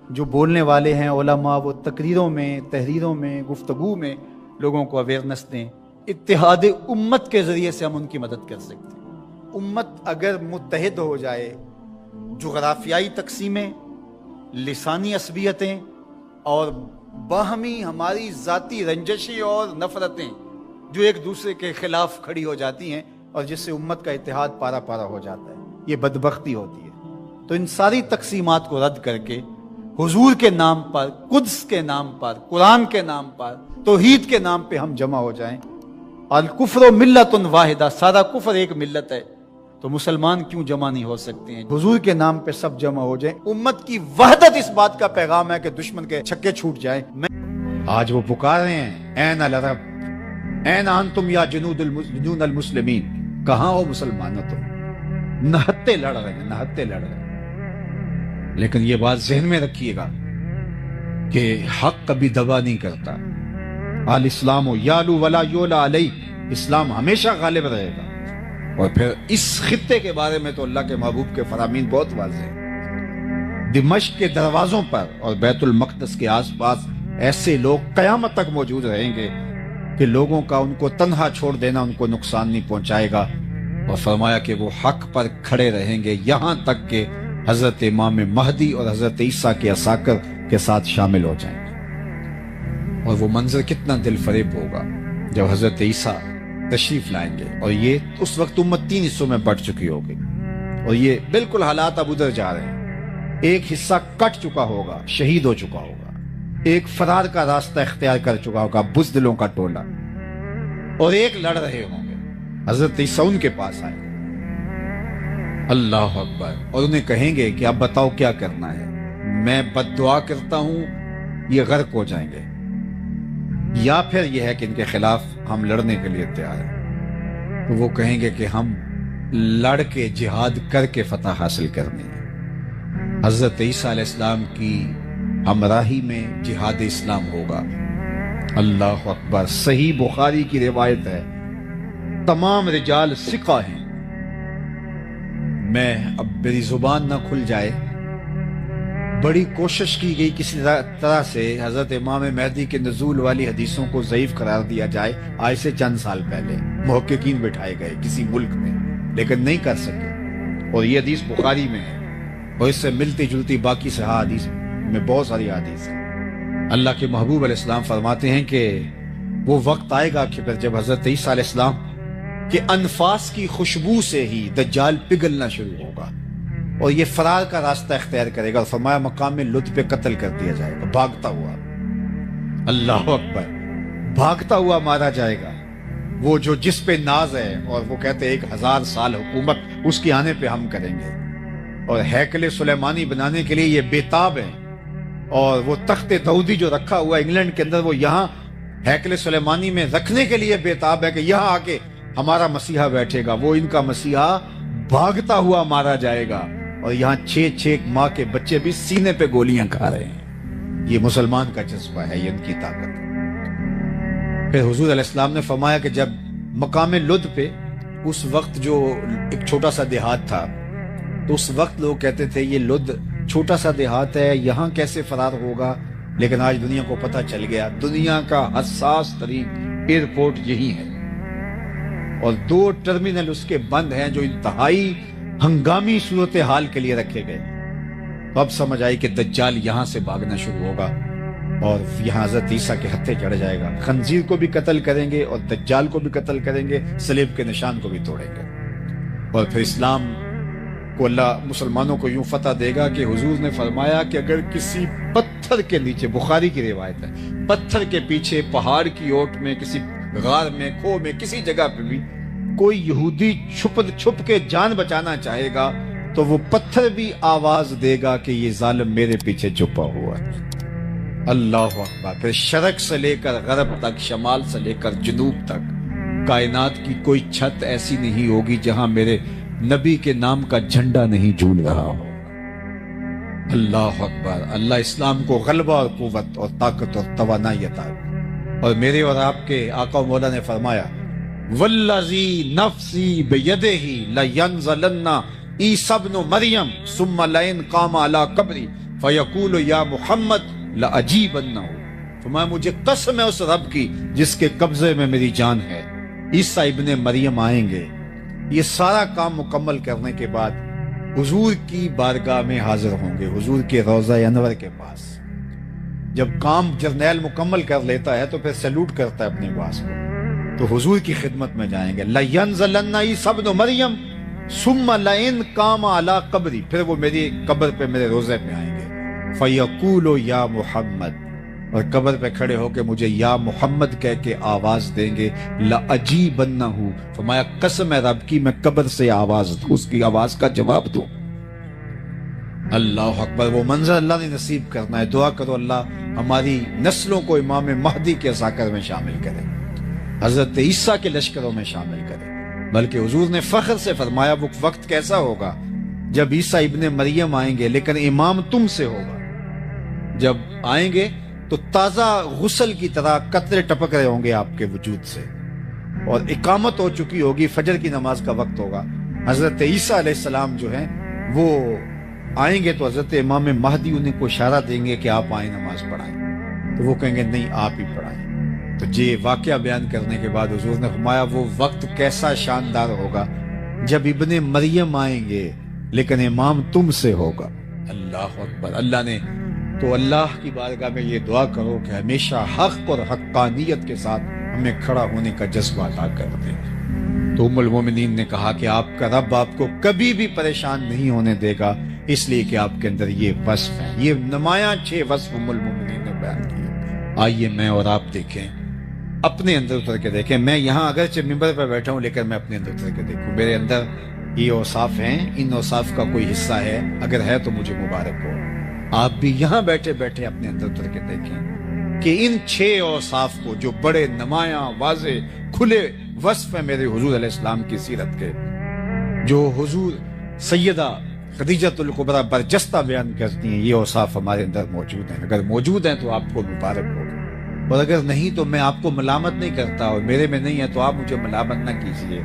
Speaker 2: جو بولنے والے ہیں علماء وہ تقریروں میں، تحریروں میں، گفتگو میں لوگوں کو اویئرنس دیں۔ اتحاد امت کے ذریعے سے ہم ان کی مدد کر سکتے ہیں۔ امت اگر متحد ہو جائے، جغرافیائی تقسیمیں، لسانی عصبیتیں اور باہمی ہماری ذاتی رنجشی اور نفرتیں جو ایک دوسرے کے خلاف کھڑی ہو جاتی ہیں، اور جس سے امت کا اتحاد پارا پارا ہو جاتا ہے، یہ بدبختی ہوتی ہے۔ تو ان ساری تقسیمات کو رد کر کے حضور کے نام پر، قدس کے نام پر، قرآن کے نام پر، توحید کے نام پہ ہم جمع ہو جائیں۔ الکفر ملت واحدہ، سارا کفر ایک ملت ہے، تو مسلمان کیوں جمع نہیں ہو سکتے ہیں؟ حضور کے نام پہ سب جمع ہو جائیں۔ امت کی وحدت اس بات کا پیغام ہے کہ دشمن کے چھکے چھوٹ جائیں۔ آج وہ پکار رہے ہیں، این العرب این انتم یا جنود المسلمین، کہاں ہو مسلمانوں؟ تم نہتے لڑ رہے ہیں، نہتے لڑ رہے ہیں۔ لیکن یہ بات ذہن میں رکھیے گا کہ حق کبھی دبا نہیں کرتا۔ الاسلام یالو ولا یولا علیہ، اسلام ہمیشہ غالب رہے گا۔ اور پھر اس خطے کے بارے میں تو اللہ کے محبوب کے فرامین بہت واضح ہیں۔ دمشق کے دروازوں پر اور بیت المقدس کے آس پاس ایسے لوگ قیامت تک موجود رہیں گے کہ لوگوں کا ان کو تنہا چھوڑ دینا ان کو نقصان نہیں پہنچائے گا، اور فرمایا کہ وہ حق پر کھڑے رہیں گے یہاں تک کہ حضرت امام مہدی اور حضرت عیسیٰ کے عساکر کے ساتھ شامل ہو جائیں گے۔ اور وہ منظر کتنا دل فریب ہوگا جب حضرت عیسیٰ تشریف لائیں گے، اور یہ اس وقت امت 3 حصوں میں بٹ چکی ہوگی، اور یہ بالکل حالات اب ادھر جا رہے ہیں۔ ایک حصہ کٹ چکا ہوگا، شہید ہو چکا ہوگا، ایک فرار کا راستہ اختیار کر چکا ہوگا، بزدلوں کا ٹولہ، اور ایک لڑ رہے ہوں گے۔ حضرت عیسیٰ ان کے پاس آئے، اللہ اکبر، اور انہیں کہیں گے کہ اب بتاؤ کیا کرنا ہے، میں بد دعا کرتا ہوں یہ غرق ہو جائیں گے، یا پھر یہ ہے کہ ان کے خلاف ہم لڑنے کے لیے تیار ہیں۔ تو وہ کہیں گے کہ ہم لڑ کے جہاد کر کے فتح حاصل کرنی ہے۔ حضرت عیسیٰ علیہ السلام کی ہمراہی میں جہاد اسلام ہوگا۔ اللہ اکبر، صحیح بخاری کی روایت ہے، تمام رجال ثقہ ہیں، میں اب میری زبان نہ کھل جائے، بڑی کوشش کی گئی کسی طرح سے حضرت امام مہدی کے نزول والی حدیثوں کو ضعیف قرار دیا جائے، آج سے چند سال پہلے محققین بٹھائے گئے کسی ملک میں، لیکن نہیں کر سکے، اور یہ حدیث بخاری میں ہے، اور اس سے ملتی جلتی باقی صحیح حدیث میں بہت ساری حدیث ہیں۔ اللہ کے محبوب علیہ السلام فرماتے ہیں کہ وہ وقت آئے گا کہ پھر جب حضرت عیسیٰ علیہ السلام کے انفاس کی خوشبو سے ہی دجال پگھلنا شروع ہوگا، اور یہ فرار کا راستہ اختیار کرے گا، اور فرمایا مقام لد پہ قتل کر دیا جائے گا، بھاگتا ہوا، اللہ اکبر، بھاگتا ہوا مارا جائے گا۔ وہ جو جس پہ ناز ہے، اور وہ کہتے ہیں 1000 سال حکومت اس کے آنے پہ ہم کریں گے، اور ہیکل سلیمانی بنانے کے لیے یہ بیتاب ہے، اور وہ تخت داؤدی جو رکھا ہوا انگلینڈ کے اندر، وہ یہاں ہیکل سلیمانی میں رکھنے کے لیے بیتاب ہے کہ یہاں آ کے ہمارا مسیحا بیٹھے گا۔ وہ ان کا مسیحا بھاگتا ہوا مارا جائے گا، اور یہاں 6 ماہ کے بچے بھی سینے پہ گولیاں کھا رہے ہیں۔ یہ مسلمان کا جذبہ ہے، یہ ان کی طاقت ہے۔ پھر حضور علیہ السلام نے فرمایا کہ جب مقام لد پہ اس وقت جو ایک چھوٹا سا دیہات تھا، تو اس وقت لوگ کہتے تھے یہ لد چھوٹا سا دیہات ہے، یہاں کیسے فرار ہوگا، لیکن آج دنیا کو پتہ چل گیا دنیا کا حساس ترین ایئرپورٹ یہی ہے، اور 2 ٹرمینل اس کے بند ہیں جو انتہائی ہنگامی صورتحال کے لیے رکھے گئے۔ تو اب سمجھ آئی کہ دجال یہاں سے بھاگنا شروع ہوگا، اور یہاں حضرت عیسیٰ کے ہتھے چڑھ جائے گا، خنزیر کو بھی قتل کریں گے اور دجال کو بھی قتل کریں گے، صلیب کے نشان کو بھی توڑیں گے، اور پھر اسلام کو اللہ مسلمانوں کو یوں فتح دے گا کہ حضور نے فرمایا کہ اگر کسی پتھر کے نیچے، بخاری کی روایت ہے، پتھر کے پیچھے، پہاڑ کی اوٹ میں، کسی غار میں، کھو میں، کسی جگہ پہ بھی کوئی یہودی چھپ کے جان بچانا چاہے گا تو وہ پتھر بھی آواز دے گا کہ یہ ظالم میرے پیچھے چھپا ہوا ہے۔ اللہ اکبر۔ پھر شرق سے لے کر غرب تک، شمال سے لے کر جنوب تک، کائنات کی کوئی چھت ایسی نہیں ہوگی جہاں میرے نبی کے نام کا جھنڈا نہیں جھول رہا ہو۔ اللہ اکبر۔ اللہ اسلام کو غلبہ اور قوت اور طاقت اور توانائی عطا کرے۔ اور میرے اور آپ کے آقا و مولا نے فرمایا والذی نفسی بیدہ لینزلن عیسی ابن مریم ثم لئن قام علی قبری فیقول یا محمد لاجیبنہ۔ فرمایا مجھے قسم ہے اس رب کی جس کے قبضے میں میری جان ہے، عیسیٰ ابن مریم آئیں گے، یہ سارا کام مکمل کرنے کے بعد حضور کی بارگاہ میں حاضر ہوں گے، حضور کے روضہ انور کے پاس۔ جب کام جرنیل مکمل کر لیتا ہے تو پھر سیلوٹ کرتا ہے اپنے باس کو، تو حضور کی خدمت میں جائیں گے، لَيَنزَلَنَّ عِيسَى ابْنُ مَرْيَمَ ثُمَّ لَئِن قَامَ عَلَى قَبْرِي، پھر وہ میری قبر پہ، میرے روزے پہ آئیں گے، فَيَقُولُ يَا مُحَمَّد، اور قبر پہ کھڑے ہو کے مجھے یا محمد کہہ کے آواز دیں گے، لَأَجِيبَنَّهُ، فرمایا قسم ہے رب کی میں قبر سے آواز دوں، اس کی آواز کا جواب دوں۔ اللہ اکبر۔ وہ منظر اللہ نے نصیب کرنا ہے۔ دعا کرو اللہ ہماری نسلوں کو امام مہدی کے عساکر میں شامل کرے، حضرت عیسیٰ کے لشکروں میں شامل کرے۔ بلکہ حضور نے فخر سے فرمایا وہ وقت کیسا ہوگا جب عیسیٰ ابن مریم آئیں گے لیکن امام تم سے ہوگا۔ جب آئیں گے تو تازہ غسل کی طرح قطرے ٹپک رہے ہوں گے آپ کے وجود سے، اور اقامت ہو چکی ہوگی، فجر کی نماز کا وقت ہوگا۔ حضرت عیسیٰ علیہ السلام جو ہیں وہ آئیں گے تو حضرت امام مہدی انہیں کو اشارہ دیں گے کہ آپ آئیں نماز پڑھائیں، تو وہ کہیں گے نہیں آپ ہی پڑھائیں۔ تو یہ واقعہ بیان کرنے کے بعد حضور نے فرمایا وہ وقت کیسا شاندار ہوگا جب ابن مریم آئیں گے لیکن امام تم سے ہوگا۔ اللہ اکبر۔ اللہ نے تو اللہ کی بارگاہ میں یہ دعا کرو کہ ہمیشہ حق اور حقانیت کے ساتھ ہمیں کھڑا ہونے کا جذبہ عطا کر دے۔ تو ام المومنین نے کہا کہ آپ کا رب آپ کو کبھی بھی پریشان نہیں ہونے دے گا، اس لیے کہ آپ کے اندر یہ وصف ہیں۔ یہ نمایاں 6 وصف ام المومنین نے بیان کیے۔ آئیے میں اور آپ دیکھیں، اپنے اندر اتر کے دیکھیں۔ میں یہاں اگرچہ ممبر پہ بیٹھا ہوں لیکن میں اپنے اندر اتر کے دیکھوں، میرے اندر یہ اوصاف ہیں، ان اوصاف کا کوئی حصہ ہے، اگر ہے تو مجھے مبارک ہو۔ آپ بھی یہاں بیٹھے بیٹھے اپنے اندر اتر کے دیکھیں کہ ان 6 اوصاف کو جو بڑے نمایاں واضح کھلے وصف ہیں میرے حضور علیہ السلام کی سیرت کے، جو حضور سیدہ خدیجۃ الکبریٰ برجستہ بیان کرتی ہیں، یہ اوصاف ہمارے اندر موجود ہیں۔ اگر موجود ہیں تو آپ کو مبارک ہو، اور اگر نہیں تو میں آپ کو ملامت نہیں کرتا، اور میرے میں نہیں ہے تو آپ مجھے ملامت نہ کیجیے۔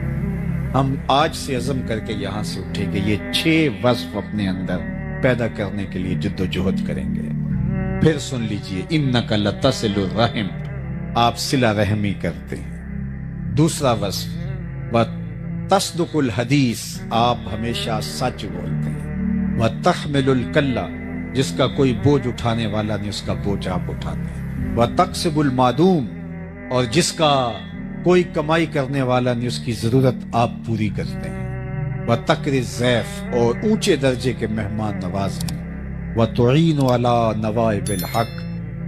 Speaker 2: ہم آج سے عزم کر کے یہاں سے اٹھیں گے، یہ 6 وصف اپنے اندر پیدا کرنے کے لیے جد و جہد کریں گے۔ پھر سن لیجئے، انک لتصل الرحم، آپ صلہ رحمی کرتے ہیں۔ دوسرا وصف، وتصدق الحدیث، آپ ہمیشہ سچ بولتے ہیں۔ وتحمل الکلہ، جس کا کوئی بوجھ اٹھانے والا نہیں اس کا بوجھ آپ اٹھاتے ہیں۔ وتکسب المعدوم، اور جس کا کوئی کمائی کرنے والا نہیں اس کی ضرورت آپ پوری کرتے ہیں۔ وتقری الضیف، اور اونچے درجے کے مہمان نواز ہیں۔ وتعین علی نوائب الحق،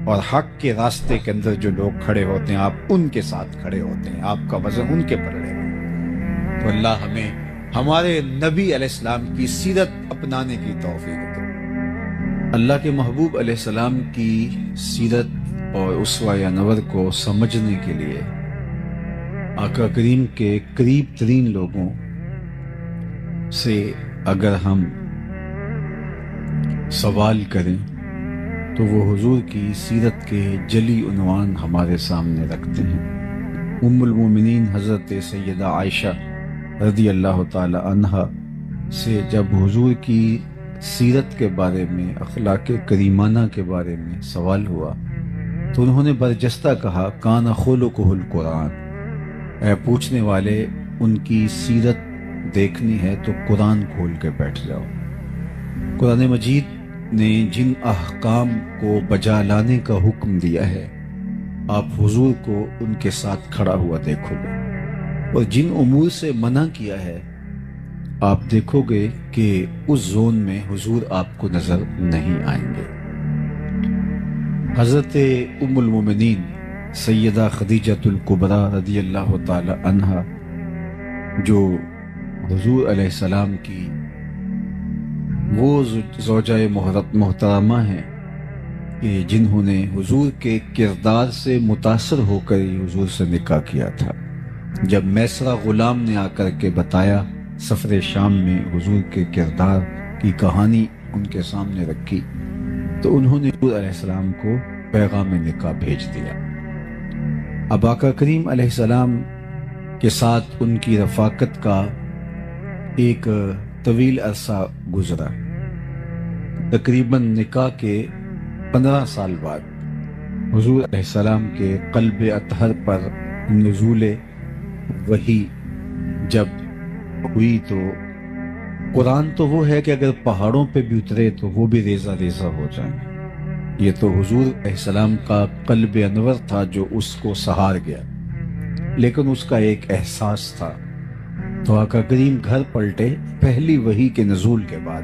Speaker 2: اور حق کے راستے کے اندر جو لوگ کھڑے ہوتے ہیں آپ ان کے ساتھ کھڑے ہوتے ہیں، آپ کا وزن ان کے پلڑے میں۔ تو اللہ ہمیں ہمارے نبی علیہ السلام کی سیرت اپنانے کی توفیق دے۔ اللہ کے محبوب علیہ السلام کی سیرت اور اسوہ انور کو سمجھنے کے لیے آقا کریم کے قریب ترین لوگوں سے اگر ہم سوال کریں تو وہ حضور کی سیرت کے جلی عنوان ہمارے سامنے رکھتے ہیں۔ ام المومنین حضرت سیدہ عائشہ رضی اللہ تعالی عنہا سے جب حضور کی سیرت کے بارے میں، اخلاق کریمانہ کے بارے میں سوال ہوا تو انہوں نے برجستہ کہا، کان خلقہ القرآن، اے پوچھنے والے ان کی سیرت دیکھنی ہے تو قرآن کھول کے بیٹھ جاؤ۔ قرآن مجید نے جن احکام کو بجا لانے کا حکم دیا ہے آپ حضور کو ان کے ساتھ کھڑا ہوا دیکھو گے، اور جن امور سے منع کیا ہے آپ دیکھو گے کہ اس زون میں حضور آپ کو نظر نہیں آئیں گے۔ حضرت ام المومنین سیدہ خدیجۃ الکبریٰ رضی اللہ تعالی عنہا، جو حضور علیہ السلام کی وہ زوجہ محترمہ ہیں کہ جنہوں نے حضور کے کردار سے متاثر ہو کر ہی حضور سے نکاح کیا تھا۔ جب میسرہ غلام نے آ کر کے بتایا سفر شام میں حضور کے کردار کی کہانی ان کے سامنے رکھی تو انہوں نے حضور علیہ السلام کو پیغام نکاح بھیج دیا۔ اب آقا کریم علیہ السلام کے ساتھ ان کی رفاقت کا ایک طویل عرصہ گزرا۔ تقریباً نکاح کے 15 سال بعد حضور علیہ السلام کے قلب اطہر پر نزول وحی جب ہوئی تو قرآن تو وہ ہے کہ اگر پہاڑوں پہ بھی اترے تو وہ بھی ریزہ ریزہ ہو جائیں۔ یہ تو حضور علیہ السلام کا قلب انور تھا جو اس کو سہار گیا، لیکن اس کا ایک احساس تھا۔ تو آقا کریم گھر پلٹے پہلی وحی کے نزول کے بعد،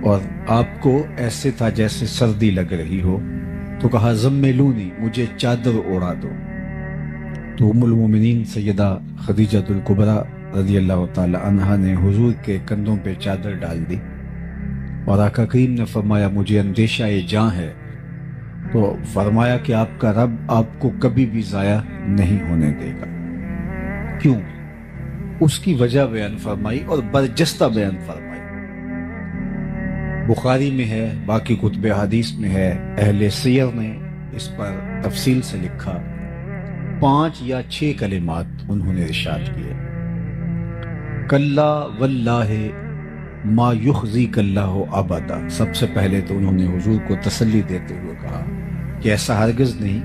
Speaker 2: اور آپ کو ایسے تھا جیسے سردی لگ رہی ہو، تو کہا زملونی، مجھے چادر اوڑا دو۔ تو ام المومنین سیدہ خدیجۃ الکبریٰ رضی اللہ تعالی عنہا نے حضور کے کندھوں پہ چادر ڈال دی، اور آقا کریم نے فرمایا مجھے اندیشہ جاں ہے۔ تو فرمایا کہ آپ کا رب آپ کو کبھی بھی ضائع نہیں ہونے دے گا۔ کیوں؟ اس کی وجہ بیان فرمائی اور برجستہ بیان فرمائی۔ بخاری میں ہے، باقی کتب حدیث میں ہے، اہل سیر نے اس پر تفصیل سے لکھا۔ 5 یا 6 کلمات انہوں نے ارشاد کیے، کلا واللہ ما یخزیک اللہ ابدا، سب سے پہلے تو انہوں نے حضور کو تسلی دیتے ہوئے کہا کہ ایسا ہرگز نہیں،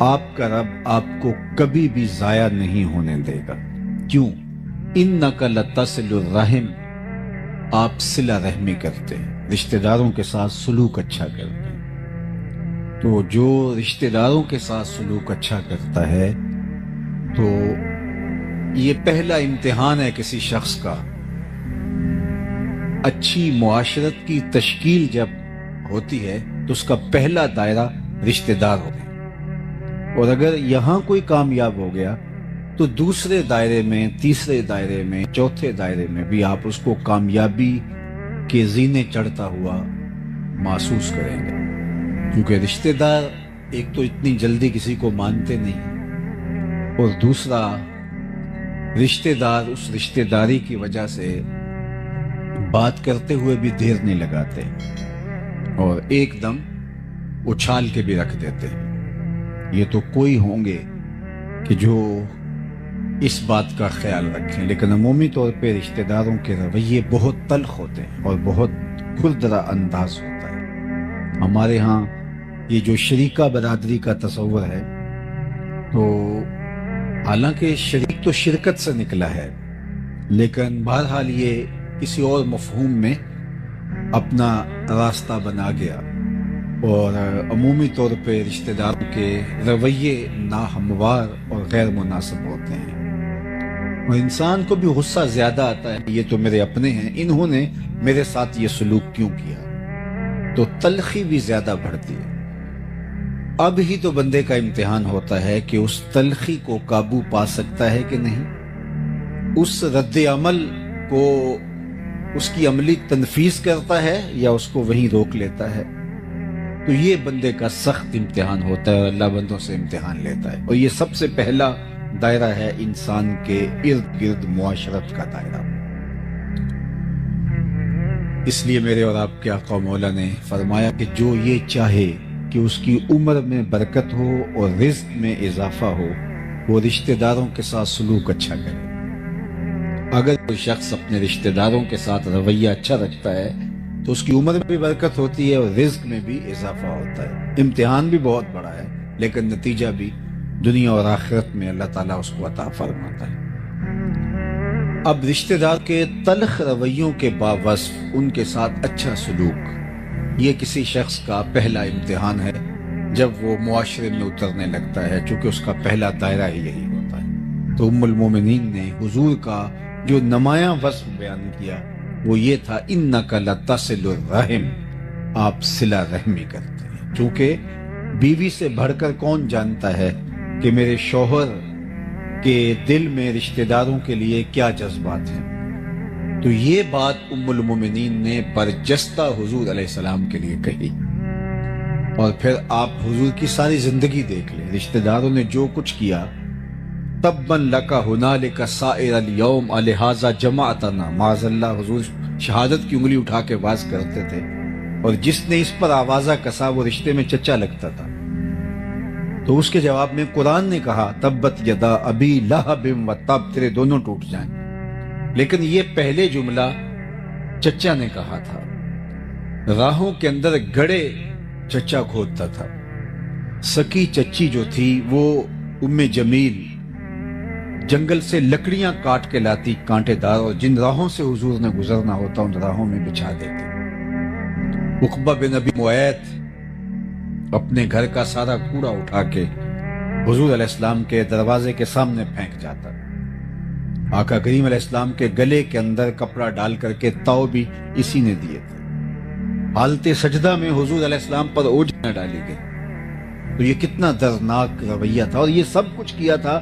Speaker 2: آپ کا رب آپ کو کبھی بھی ضائع نہیں ہونے دے گا۔ کیوں؟ انک لتصل الرحم، آپ صلہ رحمی کرتے ہیں، رشتہ داروں کے ساتھ سلوک اچھا کرتے ہیں۔ تو جو رشتہ داروں کے ساتھ سلوک اچھا کرتا ہے تو یہ پہلا امتحان ہے کسی شخص کا۔ اچھی معاشرت کی تشکیل جب ہوتی ہے تو اس کا پہلا دائرہ رشتہ دار ہوتے ہیں، اور اگر یہاں کوئی کامیاب ہو گیا تو دوسرے دائرے میں، تیسرے دائرے میں، چوتھے دائرے میں بھی آپ اس کو کامیابی کے زینے چڑھتا ہوا محسوس کریں گے، کیونکہ رشتہ دار ایک تو اتنی جلدی کسی کو مانتے نہیں، اور دوسرا رشتہ دار اس رشتہ داری کی وجہ سے بات کرتے ہوئے بھی دیر نہیں لگاتے اور ایک دم اچھال کے بھی رکھ دیتے ہیں۔ یہ تو کوئی ہوں گے کہ جو اس بات کا خیال رکھیں، لیکن عمومی طور پہ رشتہ داروں کے رویے بہت تلخ ہوتے ہیں اور بہت کھردرا انداز ہوتا ہے۔ ہمارے ہاں یہ جو شریکہ برادری کا تصور ہے، تو حالانکہ شریک تو شرکت سے نکلا ہے، لیکن بہرحال یہ کسی اور مفہوم میں اپنا راستہ بنا گیا، اور عمومی طور پہ رشتہ داروں کے رویے ناہموار اور غیر مناسب ہوتے ہیں، اور انسان کو بھی غصہ زیادہ آتا ہے، یہ تو میرے اپنے ہیں، انہوں نے میرے ساتھ یہ سلوک کیوں کیا، تو تلخی بھی زیادہ بڑھتی ہے۔ اب ہی تو بندے کا امتحان ہوتا ہے کہ اس تلخی کو قابو پا سکتا ہے کہ نہیں، اس رد عمل کو اس کی عملی تنفیذ کرتا ہے یا اس کو وہیں روک لیتا ہے۔ تو یہ بندے کا سخت امتحان ہوتا ہے، اور اللہ بندوں سے امتحان لیتا ہے، اور یہ سب سے پہلا دائرہ ہے انسان کے ارد گرد معاشرت کا دائرہ۔ اس لیے میرے اور آپ کے آقا مولا نے فرمایا کہ جو یہ چاہے کہ اس کی عمر میں برکت ہو اور رزق میں اضافہ ہو، وہ رشتہ داروں کے ساتھ سلوک اچھا کرے۔ اگر کوئی شخص اپنے رشتہ داروں کے ساتھ رویہ اچھا رکھتا ہے تو اس کی عمر میں بھی برکت ہوتی ہے اور رزق میں بھی اضافہ ہوتا ہے۔ امتحان بھی بہت بڑا ہے، لیکن نتیجہ بھی دنیا اور آخرت میں اللہ تعالیٰ اس کو عطا فرماتا ہے۔ اب رشتہ دار کے تلخ رویوں کے باوصف ان کے ساتھ اچھا سلوک، یہ کسی شخص کا پہلا امتحان ہے جب وہ معاشرے میں اترنے لگتا ہے، چونکہ اس کا پہلا دائرہ ہی یہی ہوتا ہے۔ تو ام المومنین نے حضور کا جو نمایاں وصف بیان کیا وہ یہ تھا، انک لتصل الرحم، آپ صلہ رحمی کرتے ہیں۔ چونکہ بیوی سے بڑھ کر کون جانتا ہے کہ میرے شوہر کے دل میں رشتہ داروں کے لیے کیا جذبات ہیں، تو یہ بات ام المومنین نے برجستہ حضور علیہ السلام کے لیے کہی۔ اور پھر آپ حضور کی ساری زندگی دیکھ لیں، رشتہ داروں نے جو کچھ کیا، تباً لک ہنالک سائر الیوم لہذا جمعتنا، معاذ اللہ حضور شہادت کی انگلی اٹھا کے واز کرتے تھے، اور جس نے اس پر آوازہ کسا وہ رشتے میں چچا لگتا تھا، تو اس کے جواب میں قرآن نے کہا تبت یدا ابی لہب و تب، تیرے دونوں ٹوٹ جائیں، لیکن یہ پہلے جملہ چچا نے کہا تھا۔ راہوں کے اندر گڑے چچا کھودتا تھا، سکی چچی جو تھی وہ ام جمیل جنگل سے لکڑیاں کاٹ کے لاتی کانٹے دار، اور جن راہوں سے حضور نے گزرنا ہوتا ان راہوں میں بچھا دیتے۔ عقبہ بن ابی معیط اپنے گھر کا سارا کوڑا اٹھا کے حضور علیہ السلام کے دروازے کے سامنے پھینک جاتا۔ آقا کریم علیہ السلام کے گلے کے اندر کپڑا ڈال کر کے تاؤ بھی اسی نے دیے تھے۔ حالت سجدہ میں حضور علیہ السلام پر اوجھیاں ڈالی گئی۔ تو یہ کتنا دردناک رویہ تھا، اور یہ سب کچھ کیا تھا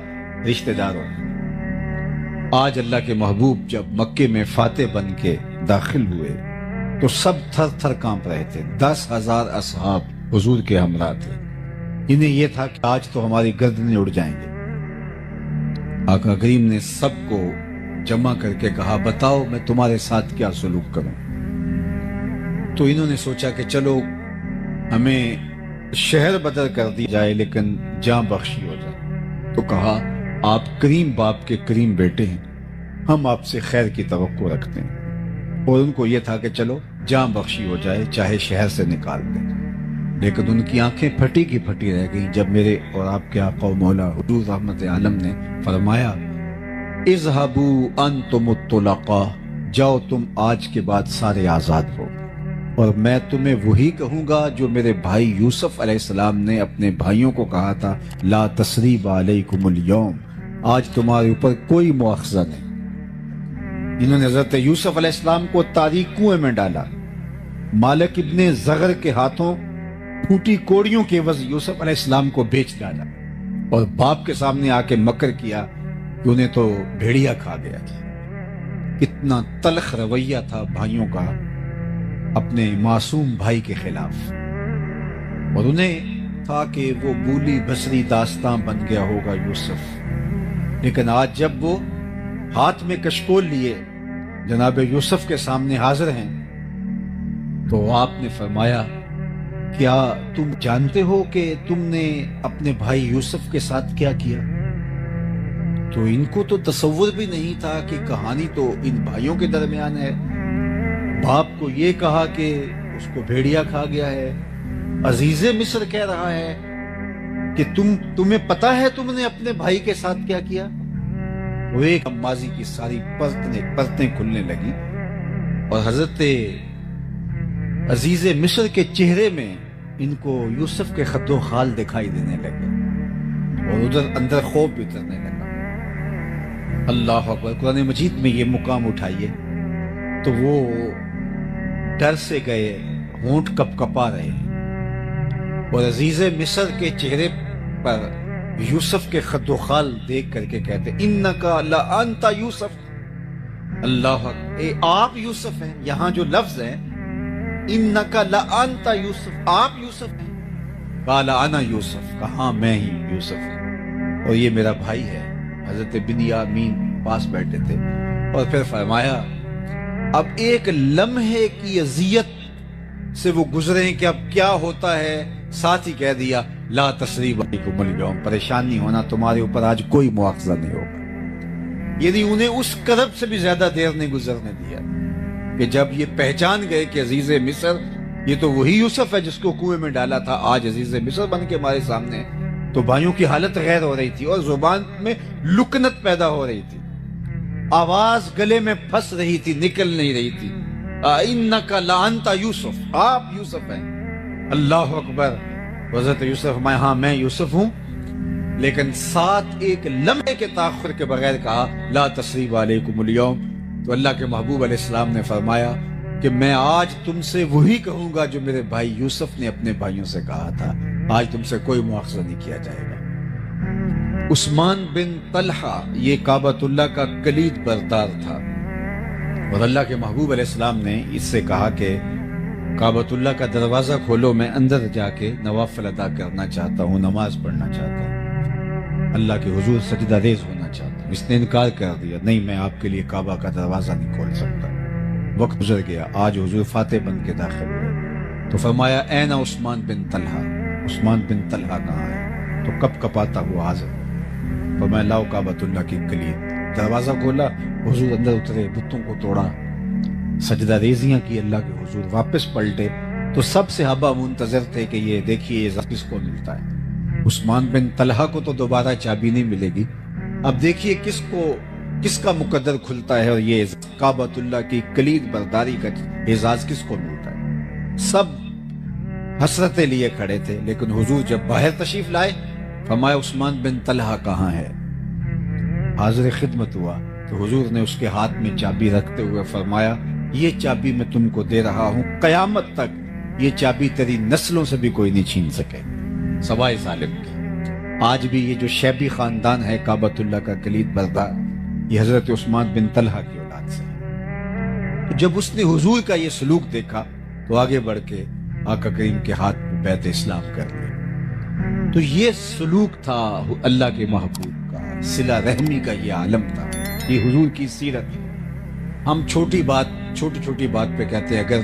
Speaker 2: رشتہ داروں نے۔ آج اللہ کے محبوب جب مکے میں فاتح بن کے داخل ہوئے تو سب تھر تھر کانپ رہے تھے۔ 10,000 اصحاب حضور کے ہمراہ تھے۔ انہیں یہ تھا کہ آج تو ہماری گردنیں اڑ جائیں گے۔ آقا کریم نے سب کو جمع کر کے کہا بتاؤ میں تمہارے ساتھ کیا سلوک کروں۔ تو انہوں نے سوچا کہ چلو ہمیں شہر بدر کر دی جائے لیکن جاں بخشی ہو جائے۔ تو کہا آپ کریم باپ کے کریم بیٹے ہیں، ہم آپ سے خیر کی توقع رکھتے ہیں۔ اور ان کو یہ تھا کہ چلو جاں بخشی ہو جائے، چاہے شہر سے نکال دیں، لیکن ان کی آنکھیں پھٹی کی پھٹی رہ گئیں جب میرے اور آپ کے آقا و مولا حضور رحمت عالم نے فرمایا اذهبوا انتم الطلقاء، جاؤ تم آج کے بعد سارے آزاد ہو، اور میں تمہیں وہی کہوں گا جو میرے بھائی یوسف علیہ السلام نے اپنے بھائیوں کو کہا تھا، لا تثریب علیکم اليوم، آج تمہارے اوپر کوئی مؤاخذہ نہیں۔ انہوں نے حضرت یوسف علیہ السلام کو تاریک کنویں میں ڈالا، مالک ابن زغر کے ہاتھوں پھوٹی کوڑیوں کے عوض یوسف علیہ السلام کو بیچ ڈالا، اور باپ کے سامنے آ کے مکر کیا کہ انہیں تو بھیڑیا کھا گیا تھا۔ کتنا تلخ رویہ تھا بھائیوں کا اپنے معصوم بھائی کے خلاف، اور انہیں تھا کہ وہ بولی بسری داستان بن گیا ہوگا یوسف، لیکن آج جب وہ ہاتھ میں کشکول لیے جناب یوسف کے سامنے حاضر ہیں تو آپ نے فرمایا کیا تم جانتے ہو کہ تم نے اپنے بھائی یوسف کے ساتھ کیا کیا؟ تو ان کو تو تصور بھی نہیں تھا کہ کہانی تو ان بھائیوں کے درمیان ہے۔ باپ کو یہ کہا کہ اس کو بھیڑیا کھا گیا ہے، عزیز مصر کہہ رہا ہے کہ تمہیں پتا ہے تم نے اپنے بھائی کے ساتھ کیا کیا؟ وہ ایک ماضی کی ساری پرتیں کھلنے لگی، اور حضرت عزیز مصر کے چہرے میں ان کو یوسف کے خد و خال دکھائی دینے لگے، اور ادھر اندر خوف بھی اترنے لگا۔ اللہ اکبر، قرآن مجید میں یہ مقام اٹھائیے تو وہ ڈر سے گئے، ہونٹ کپ کپا رہے، اور عزیز مصر کے چہرے پر یوسف کے خد و خال دیکھ کر کے کہتے انکا لانت یوسف، اللہ اکبر، آپ یوسف ہیں۔ یہاں جو لفظ ہے انکا لانت یوسف، آپ یوسف ہیں۔ قال انا یوسف، کہاں میں ہی یوسف ہوں، اور یہ میرا بھائی ہے۔ حضرت بنیامین پاس بیٹھے تھے، اور پھر فرمایا اب ایک لمحے کی اذیت سے وہ گزرے کہ اب کیا ہوتا ہے، ساتھ ہی کہہ دیا لا تثریب علیکم اليوم، پریشان نہیں ہونا، تمہارے اوپر آج کوئی مواخذہ نہیں ہوگا۔ یعنی انہیں اس کرب سے بھی زیادہ دیر نہیں گزرنے دیا کہ جب یہ پہچان گئے کہ عزیز مصر یہ تو وہی یوسف ہے جس کو کنویں میں ڈالا تھا، آج عزیز مصر بن کے ہمارے سامنے، تو بھائیوں کی حالت غیر ہو رہی تھی، اور زبان میں لکنت پیدا ہو رہی تھی، آواز گلے میں پھنس رہی تھی، نکل نہیں رہی تھی۔ انکا لانت یوسف، آپ یوسف ہیں۔ اللہ اکبر، حضرت یوسف میں ہاں میں یوسف ہوں، لیکن ساتھ ایک لمحے کے تاخر کے بغیر کہا لا تثریب علیکم اليوم۔ تو اللہ کے محبوب علیہ السلام نے فرمایا کہ میں آج تم سے وہی کہوں گا جو میرے بھائی یوسف نے اپنے بھائیوں سے کہا تھا، آج تم سے کوئی مواخذہ نہیں کیا جائے گا۔ عثمان بن طلحہ یہ کعبۃ اللہ کا کلید بردار تھا، اور اللہ کے محبوب علیہ السلام نے اس سے کہا کہ کعبۃ اللہ کا دروازہ کھولو، میں اندر جا کے نوافل ادا کرنا چاہتا ہوں، نماز پڑھنا چاہتا ہوں، اللہ کے حضور سجدہ ریز ہونا چاہتا ہوں۔ اس نے انکار کر دیا، نہیں میں آپ کے لیے کعبہ کا دروازہ نہیں کھول سکتا۔ وقت گزر گیا، آج حضور فاتح بن کے داخل ہوئے تو فرمایا این عثمان بن طلحہ، عثمان بن طلحہ کہاں ہے؟ تو کپ کپاتا ہوا حاضر، فرمایا لاؤ کعبۃ اللہ کی کلید۔ دروازہ کھولا، حضور اندر اترے، بتوں کو توڑا، سجدہ ریزیاں کی اللہ کے حضور، واپس پلٹے تو سب صحابہ منتظر تھے کہ یہ دیکھیے یہ کس کو ملتا ہے۔ عثمان بن طلحہ کو تو دوبارہ چابی نہیں ملے گی، اب دیکھیے کس کا مقدر کھلتا ہے، اور یہ کعبۃ اللہ کی کلید برداری کا اعزاز کس کو ملتا ہے۔ سب حسرتیں لیے کھڑے تھے، لیکن حضور جب باہر تشریف لائے فرمایا عثمان بن طلحہ کہاں ہے؟ حاضر خدمت ہوا تو حضور نے اس کے ہاتھ میں چابی رکھتے ہوئے فرمایا یہ چابی میں تم کو دے رہا ہوں، قیامت تک یہ چابی تیری نسلوں سے بھی کوئی نہیں چھین سکے سوائے ظالم کی۔ آج بھی یہ جو شیبی خاندان ہے کعبۃ اللہ کا کلید بردار، یہ حضرت عثمان بن طلحہ کی اولاد سے ہے۔ تو جب اس نے حضور کا یہ سلوک دیکھا تو آگے بڑھ کے آقا کریم کے ہاتھ میں بیعت اسلام کر لیا۔ تو یہ سلوک تھا اللہ کے محبوب کا، صلہ رحمی کا یہ عالم تھا، یہ حضور کی سیرت۔ ہم چھوٹی چھوٹی بات پہ کہتے ہیں اگر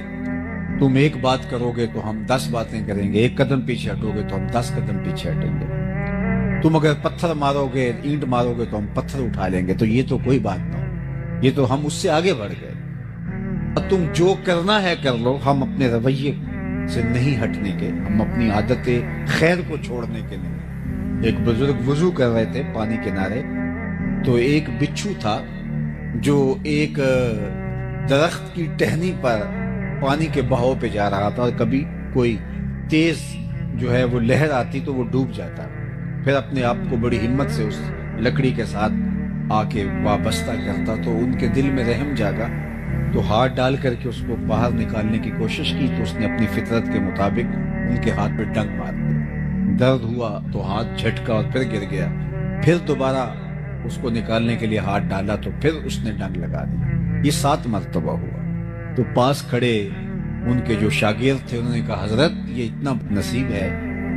Speaker 2: تم ایک بات کرو گے تو ہم 10 باتیں کریں گے، ایک قدم پیچھے ہٹو گے تو ہم 10 قدم پیچھے ہٹیں گے، تم اگر پتھر مارو گے، اینٹ مارو گے تو ہم پتھر اٹھا لیں گے، تو یہ تو کوئی بات نہ ہو، یہ تو ہم اس سے آگے بڑھ گئے۔ تم جو کرنا ہے کر لو، ہم اپنے رویے سے نہیں ہٹنے کے، ہم اپنی عادت خیر کو چھوڑنے کے نہیں۔ ایک بزرگ وضو کر رہے تھے پانی کنارے، تو ایک بچھو تھا جو ایک درخت کی ٹہنی پر پانی کے بہاؤ پہ جا رہا تھا، اور کبھی کوئی تیز جو ہے وہ لہر آتی تو وہ ڈوب جاتا، پھر اپنے آپ کو بڑی ہمت سے اس لکڑی کے ساتھ آ کے وابستہ کرتا۔ تو ان کے دل میں رحم جاگا، تو ہاتھ ڈال کر کے اس کو باہر نکالنے کی کوشش کی، تو اس نے اپنی فطرت کے مطابق ان کے ہاتھ پہ ڈنگ مار دی۔ درد ہوا تو ہاتھ جھٹکا اور پھر گر گیا، پھر دوبارہ اس کو نکالنے کے لیے ہاتھ ڈالا تو پھر اس نے ڈنگ لگا دیا۔ یہ 7 مرتبہ ہوا۔ تو پاس کھڑے ان کے جو شاگرد تھے انہوں نے کہا حضرت یہ اتنا نصیب ہے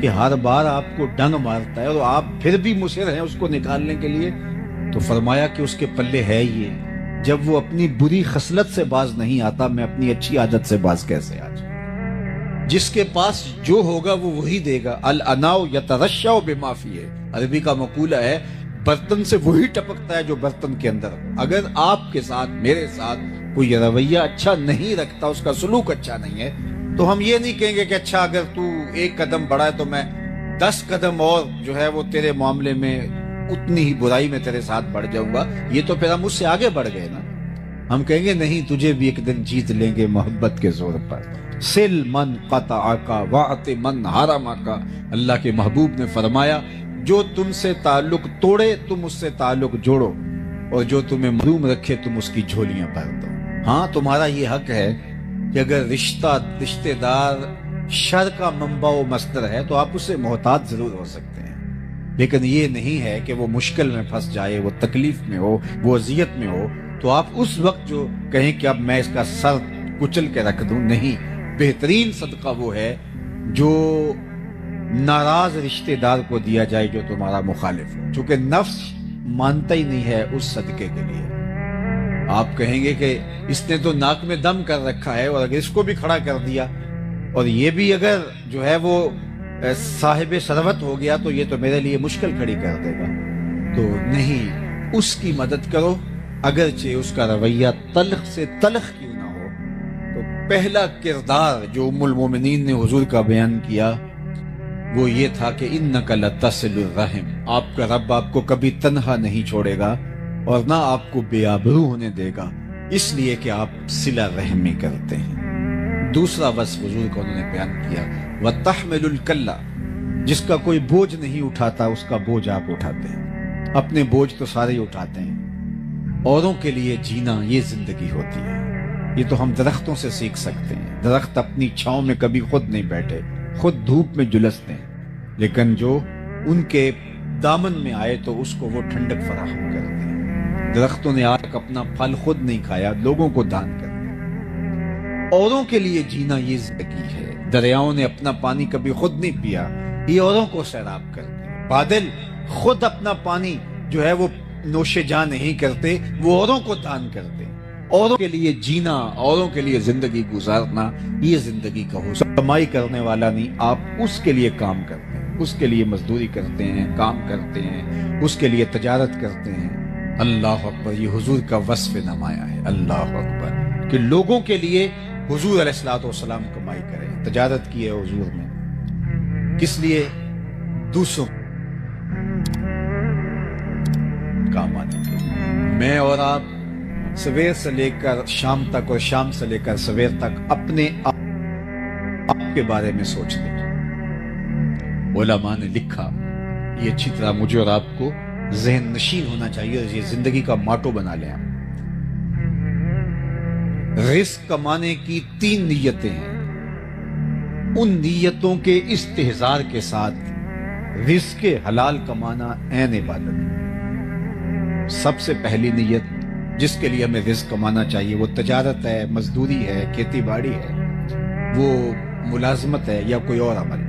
Speaker 2: کہ ہر بار آپ کو ڈنگ مارتا ہے اور آپ پھر بھی مصر ہیں اس کو نکالنے کے لیے۔ تو فرمایا کہ اس کے پلے ہے یہ، جب وہ اپنی بری خصلت سے باز نہیں آتا، میں اپنی اچھی عادت سے باز کیسے آ جاؤں؟ جس کے پاس جو ہوگا وہ وہی دے گا۔ الاناء یترشع بما فیہ، عربی کا مقولہ ہے برتن سے وہی ٹپکتا ہے جو برتن کے اندر ہو۔ اگر آپ کے ساتھ میرے ساتھ کوئی رویہ اچھا نہیں رکھتا، اس کا سلوک اچھا نہیں ہے، تو ہم یہ نہیں کہیں گے کہ اچھا اگر تو 1 قدم بڑھا ہے تو میں 10 قدم اور جو ہے وہ تیرے معاملے میں اتنی ہی برائی میں تیرے ساتھ بڑھ جاؤں گا، یہ تو پھر ہم اس سے آگے بڑھ گئے نا۔ ہم کہیں گے نہیں، تجھے بھی ایک دن جیت لیں گے محبت کے زور پر۔ سل من قطعک واعط من حرمک، اللہ کے محبوب نے فرمایا جو تم سے تعلق توڑے تم اس سے تعلق جوڑو، اور جو تمہیں محروم رکھے تم اس کی جھولیاں بھر دو۔ ہاں تمہارا یہ حق ہے کہ اگر رشتہ دار شر کا منبع و مصدر ہے تو آپ اس سے محتاط ضرور ہو سکتے ہیں، لیکن یہ نہیں ہے کہ وہ مشکل میں پھنس جائے، وہ تکلیف میں ہو، وہ اذیت میں ہو تو آپ اس وقت جو کہیں کہ اب میں اس کا سر کچل کے رکھ دوں، نہیں۔ بہترین صدقہ وہ ہے جو ناراض رشتہ دار کو دیا جائے جو تمہارا مخالف ہو، چونکہ نفس مانتا ہی نہیں ہے اس صدقے کے لیے۔ آپ کہیں گے کہ اس نے تو ناک میں دم کر رکھا ہے، اور اگر اس کو بھی کھڑا کر دیا اور یہ بھی اگر جو ہے وہ صاحب ثروت ہو گیا تو یہ تو میرے لیے مشکل کھڑی کر دے گا۔ تو نہیں، اس کی مدد کرو، اگرچہ اس کا رویہ تلخ سے تلخ کیوں نہ ہو۔ تو پہلا کردار جو ام المومنین نے حضور کا بیان کیا وہ یہ تھا کہ انک لتصل الرحم، آپ کا رب آپ کو کبھی تنہا نہیں چھوڑے گا اور نہ آپ کو بے آبرو ہونے دے گا، اس لیے کہ آپ صلہ رحمی کرتے ہیں۔ دوسرا وصف حضور کو انہوں نے بیان کیا وَتَحْمِلُ الْكَلَّ، جس کا کوئی بوجھ نہیں اٹھاتا اس کا بوجھ آپ اٹھاتے ہیں۔ اپنے بوجھ تو سارے ہی اٹھاتے ہیں، اوروں کے لیے جینا یہ زندگی ہوتی ہے۔ یہ تو ہم درختوں سے سیکھ سکتے ہیں۔ درخت اپنی چھاؤں میں کبھی خود نہیں بیٹھے، خود دھوپ میں جلستے ہیں، لیکن جو ان کے دامن میں آئے تو اس کو وہ ٹھنڈک فراہم کرتے ہیں۔ درختوں نے آج تک اپنا پھل خود نہیں کھایا، لوگوں کو دان کر دیا۔ اوروں کے لیے جینا یہ زندگی ہے۔ دریاؤں نے اپنا پانی کبھی خود نہیں پیا، یہ اوروں کو سیراب کرتے ہیں۔ بادل خود اپنا پانی جو ہے وہ نوش جان نہیں کرتے، وہ اوروں کو دان کرتے ہیں۔ اوروں کے لیے جینا، اوروں کے لیے زندگی گزارنا، یہ زندگی کا حسن۔ کمائی کرنے والا نہیں، آپ اس کے لیے کام کرتے ہیں، اس کے لیے مزدوری کرتے ہیں، کام کرتے ہیں، اس کے لیے تجارت کرتے ہیں۔ اللہ اکبر، یہ حضور کا وصف نمایاں ہے۔ اللہ اکبر، کہ لوگوں کے لیے حضور علیہ الصلوۃ والسلام کمائی کریں۔ تجارت کی ہے حضور نے، کس لیے؟ دوسروں کام آنے کے لیے۔ میں اور آپ سویر سے لے کر شام تک اور شام سے لے کر سویر تک اپنے آپ کے بارے میں سوچتے ہیں۔ علماء نے لکھا، یہ اچھی طرح مجھے اور آپ کو ذہن نشین ہونا چاہیے، اور یہ زندگی کا ماٹو بنا لیں۔ رزق کمانے کی 3 نیتیں ہیں، ان نیتوں کے استحضار کے ساتھ رزق حلال کمانا عین عبادت ہے۔ سب سے پہلی نیت جس کے لیے ہمیں رزق کمانا چاہیے وہ تجارت ہے، مزدوری ہے، کھیتی باڑی ہے، وہ ملازمت ہے یا کوئی اور عمل۔